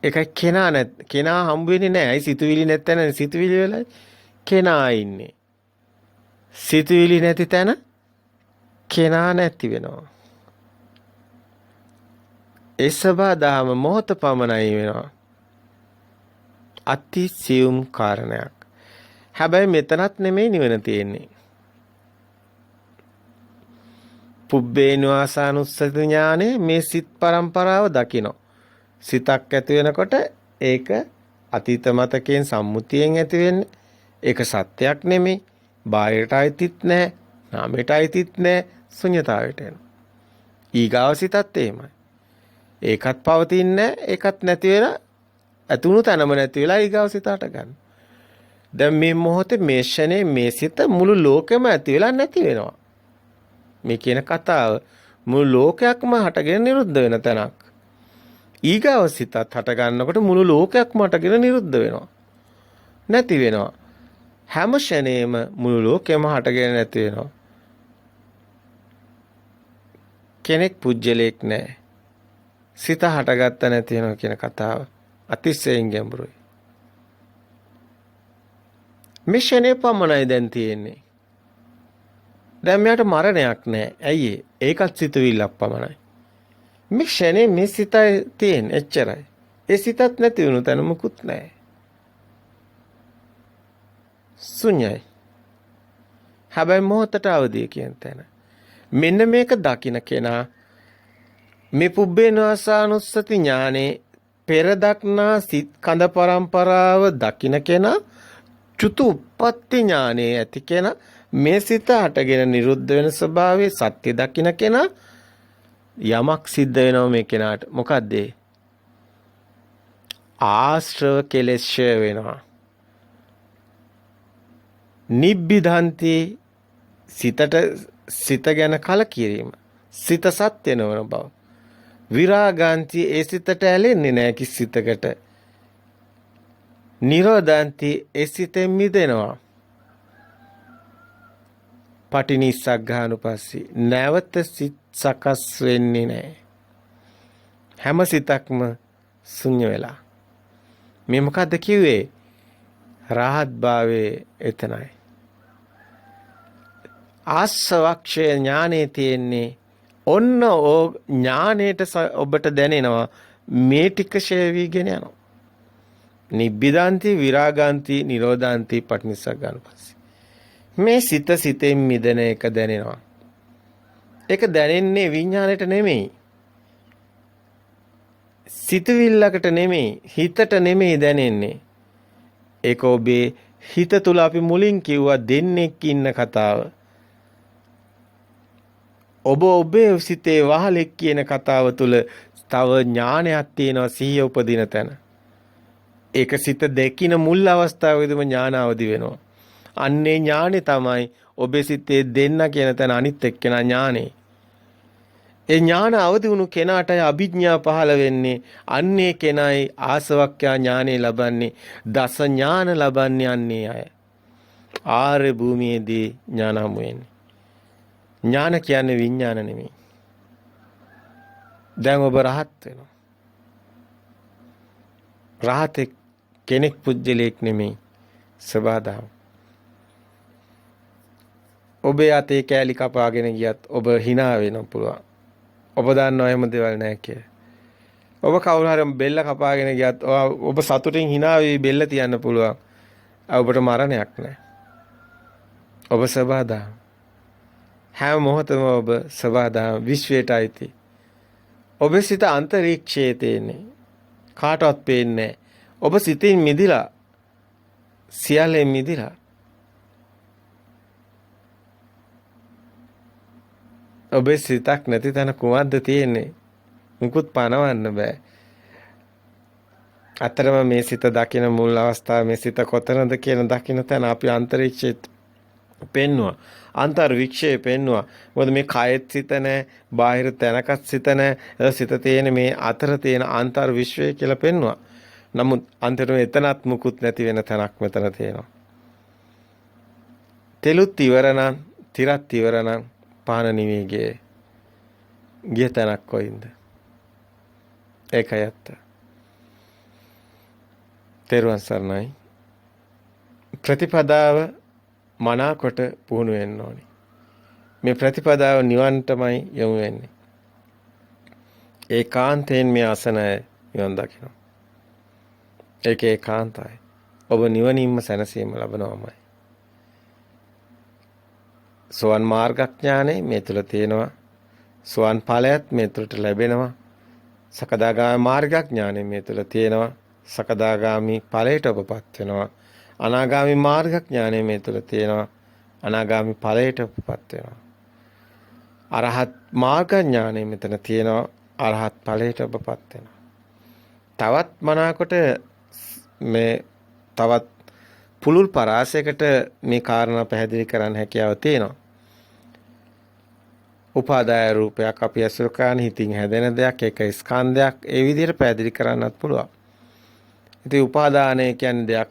ඒකයි කෙනා හම්බ වෙන්නේ නැහැ. අයි සිතුවිලි නැත්නම් සිතුවිලි වෙලයි කෙනා ඉන්නේ. සිතුවිලි නැති තැන කෙනා නැති වෙනවා. ඒ සබා දහම මොහොත පමණයි වෙනවා. අති සියුම් කාරණයක්. හැබැයි මෙතනත් නෙමෙයි නිවන තියෙන්නේ. පුබ්බේනවාසානුස්සති ඥානේ මේ සිත් පරම්පරාව දකිනවා. සිතක් ඇති වෙනකොට ඒක අතීත මතකයෙන් සම්මුතියෙන් ඇති වෙන්නේ. ඒක සත්‍යයක් නෙමෙයි. බාහිරට අයිතිත් නැහැ. නාමයට අයිතිත් නැහැ. ශුන්‍යතාවයට එනවා. ඊගාව සිතත් එහෙමයි. ඒකත් පවතින්නේ ඒකත් නැති වෙලා අතුණු තනම නැති වෙලා ඊගාව සිත හට ගන්න. දැන් මේ මොහොතේ මේ ෂනේ මේ සිත මුළු ලෝකෙම ඇති වෙලා නැති වෙනවා. මේ කියන කතාව මුළු ලෝකයක්ම හටගෙන නිරුද්ධ වෙන තැනක්. ඊගාව සිතත් හට ගන්නකොට මුළු ලෝකයක්ම හටගෙන නිරුද්ධ වෙනවා. නැති වෙනවා. හැම ෂනේම මුළු ලෝකෙම හටගෙන නැති වෙනවා. කෙනෙක් පුජ්‍යලයක් නැහැ. සිත හටගත්ත නැති වෙනවා කියන කතාව අතිශයින් ගැඹුරුයි. මේ ෂනේ පමණයි දැන් තියෙන්නේ. දැන් මෙයාට මරණයක් නැහැ. ඇයි ඒ? ඒකත් සිතුවිල්ලක් පමණයි. මේ ෂනේ මේ සිතයි තියෙන එච්චරයි. ඒ සිතත් නැති වුණු තැන මුකුත් නැහැ. ශුන්‍යයි. හැබැයි මොහොතට අවදිය කියන තැන. මෙන්න මේක දකින්න කෙනා මේ පුබ්බේනවාසානුස්සති ඥානේ පෙර දක්නා සිත් කඳ පරම්පරාව දකින්න කෙනා චුතු උප්පත්ති ඥානේ ඇති කෙනා මේ සිත හටගෙන නිරුද්ධ වෙන ස්වභාවයේ සත්‍ය දකින්න කෙනා යමක් සිද්ධ වෙනවා මේ කෙනාට. මොකද්ද? ආශ්‍රව කෙලෙස් ඡය වෙනවා. නිබ්බිධාන්ති සිත ගැන කලකිරීම. සිත සත්‍ය නොවන බව. විරාගාන්ති ඒ සිතට ඇලෙන්නේ නැහැ කිසිතකට. නිරෝධාන්ති ඒ සිතෙන් මිදෙනවා. පටිනිස්සග්ගානුපස්සී නැවත සිත සකස් වෙන්නේ නැහැ. හැම සිතක්ම ශුන්‍ය වෙලා. මේ මොකද්ද කිව්වේ? රහත් භාවයේ එතනයි. ආස්වක්ෂය ඥානේ තියෙන්නේ ඔන්න ඕ ඥානේට ඔබට දැනෙනවා මේ ටික ෂය වීගෙන යනවා. නිබ්බිදාන්ති විරාගාන්ති නිරෝධාන්ති පටිනිස්සග්ගානුපස්සී. මේ සිතෙන් මිදෙන එක දැනෙනවා. ඒක දැනෙන්නේ විඥාණයට නෙමෙයි. සිතවිල්ලකට නෙමෙයි, හිතට නෙමෙයි දැනෙන්නේ. ඒක ඔබේ හිත තුල අපි මුලින් කිව්වා දෙන්නෙක් ඉන්න කතාව. ඔබ ඔබේ සිතේ වහලෙක් කියන කතාව තුල තව ඥානයක් තියෙනවා සිහිය උපදින තැන. ඒක සිත දෙකින මුල් අවස්ථාවේදීම ඥාන අවදි වෙනවා. අන්නේ ඥානෙ තමයි ඔබේ සිතේ දෙන්න කියන තැන අනිත් එක්කෙනා ඥානෙ. ඒ ඥාන අවදි වුණු කෙනාටයි අභිඥා පහළ වෙන්නේ. අන්නේ කෙනයි ආසවක්ඛ්‍යා ඥානෙ ලබන්නේ. දස ඥාන ලබන්නේ අන්නේ අය. ආර්ය භූමියේදී ඥාන හමු වෙන්නේ. ඥාන කියන්නේ විඥාන නෙමෙයි. දැන් ඔබ රහත් වෙනවා. රහතෙක් කෙනෙක් පුජ්‍යලයක් නෙමෙයි. සබදාම. ඔබේ අතේ කෑලි කපාගෙන ගියත් ඔබ hina වෙන්න පුළුවන්. ඔබ දන්නවා එහෙම දේවල් නැහැ කියලා. ඔබ කවුරු හරි බෙල්ල කපාගෙන ගියත් ඔබ සතුටින් hina වෙවි බෙල්ල තියන්න පුළුවන්. ඔබට මරණයක් නැහැ. ඔබ සබදාම. හැම මොහොතම ඔබ සබදාම විශ්වයට අයිති. ඔබේ සිත අන්තරීක්ෂයේ තියෙන්නේ. කාටවත් පේන්නේ නැහැ. ඔබ සිතින් මිදිලා සියල්ලෙන් මිදිලා ඔබේ සිතක් නැති තැන කුමක්ද තියෙන්නේ? මුකුත් පනවන්න බෑ. අතරම මේ සිත දකින මුල් අවස්ථාව මේ සිත කොතනද කියන දකින තැන අපි අන්තරීක්ෂයේ පෙන්නවා. අන්තර්වික්ෂයේ පෙන්නවා. මොකද මේ කයෙත් සිත නැහැ, බාහිර තැනකත් සිත නැහැ. සිත තියෙන මේ අතර තියෙන අන්තර්විශ්වය කියලා පෙන්නවා. නමුත් අන්තිමට එතනත් මුකුත් නැති වෙන තැනක් මෙතන තියෙනවා. තෙලුත් ඉවර නම්, තිරත් ඉවර නම් පාන නිවිගේ ගිය තැනක් කොයින්ද? ඒකයි ඇත්ත. තෙරුවන් සරණයි. ප්‍රතිපදාව මනාකොට පුහුණු වෙන්න ඕනි. මේ ප්‍රතිපදාව නිවන්ටමයි යොමු වෙන්නේ. ඒකාන්තයෙන් මේ අසනය නිවන් දකිනවා. ඒක ඒකාන්තයි. ඔබ නිවනින්ම සැනසීම ලබනවාමයි. සෝවන් මාර්ගඥානෙ මේ තුල තියෙනවා. සෝවන් ඵලයත් මේ තුලට ලැබෙනවා. සකදාගාමී මාර්ගඥානෙ මේ තුල තියෙනවා. සකදාගාමී ඵලයට ඔබපත් වෙනවා. අනාගාමී මාර්ගඥානෙ මේ තුල තියෙනවා. අනාගාමී ඵලයට ඔබපත් වෙනවා. අරහත් මාර්ගඥානෙ මෙතන තියෙනවා. අරහත් ඵලයට ඔබපත් වෙනවා. තවත් මනාකොට මේ තවත් පුළුල් පරාසයකට මේ කාරණා පැහැදිලි කරන්න හැකියාව තියෙනවා. උපාදාය රූපයක් අපි අසුර කරන හිතින් හැදෙන දෙයක්, ඒක ස්කන්ධයක්, ඒ විදිහට පැහැදිලි කරන්නත් පුළුවන්. ඉතින් උපාදානය කියන්නේ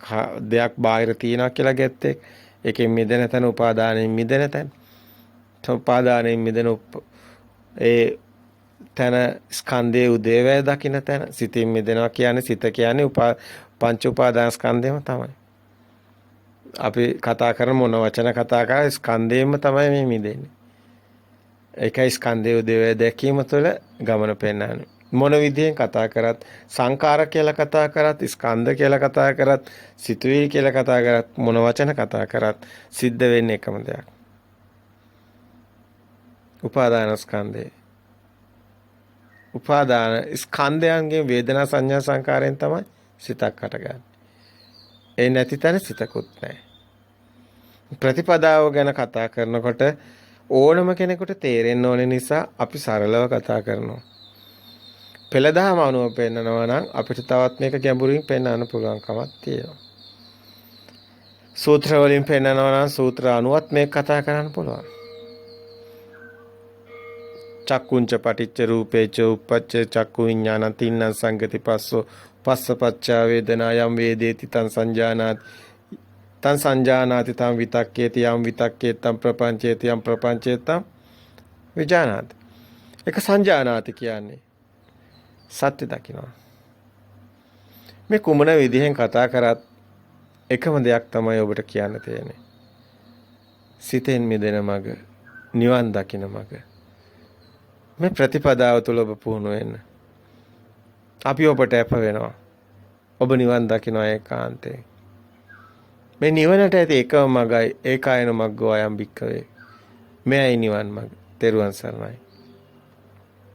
දෙයක් බාහිර තියනවා කියලා ගැත්තේ ඒකෙන් මිදෙන තැන උපාදානයෙන් මිදෙන තැන. උපාදානයෙන් මිදෙන ඒ තැන ස්කන්ධයේ උදේවැය දකින්න තැන. සිතින් මිදෙනවා කියන්නේ සිත කියන්නේ පංච උපාදාන ස්කන්ධයම තමයි. අපි කතා කරන මොන වචන කතා කරා ස්කන්ධයෙන්ම තමයි මේ මිදෙන්නේ. ඒකයි ස්කන්ධයේ උදේවැය දැකීම තුළ ගමන පෙන්වන්නේ. මොන විදිහෙන් කතා කරත් සංකාර කියලා කතා කරත් ස්කන්ධ කියලා කතා කරත් සිතුවිලි කියලා කතා කරත් මොන වචන කතා කරත් සිද්ධ වෙන්නේ එකම දෙයක්. උපාදාන ස්කන්ධේ. උපාදාන ස්කන්ධයන්ගේ වේදනා සංඥා සංකාරයෙන් තමයි සිතක් හටගන්නේ. ඒ නැති තැන සිතකුත් නැහැ. ප්‍රතිපදාව ගැන කතා කරනකොට ඕනම කෙනෙකුට තේරෙන්න ඕන නිසා අපි සරලව කතා කරනවා. පෙළදහම අනුව පෙන්නනවා නම් අපිට තවත් මේක ගැඹුරින් පෙන්වන්න පුළුවන්කමක් තියෙනවා. සූත්‍ර වලින් පෙන්නනවා නම් සූත්‍ර අනුවත් මේක කතා කරන්න පුළුවන්. චක්කුංච පටිච්ච රූපේච උප්පච්ච චක්කු විඥානං තින්නං සංගති පස්සෝ පස්සපච්චා වේදනා යම් වේදේති තං සංජානාති තං විතක්කේති යම් විතක්කේතං ප්‍රපංචේති යම් ප්‍රපංචේතං විජානාති. ඒක සංජානාති කියන්නේ සත්‍ය දකිනවා. මේ කුමන විදිහෙන් කතා කරත් එකම දෙයක් තමයි ඔබට කියන්න තියෙන්නේ. සිතෙන් මිදෙන මඟ, නිවන් දකින මඟ. මේ ප්‍රතිපදාව තුළ ඔබ පුහුණු වෙන්න. අපි ඔබට අප වෙනවා. ඔබ නිවන් දකින්න ඒකාන්තයෙන්. මේ නිවනට ඇති එකම මඟයි ඒකායන මග්ගෝ අයම් භික්ඛවේ. මෙයයි නිවන් මඟ. තෙරුවන් සරණයි.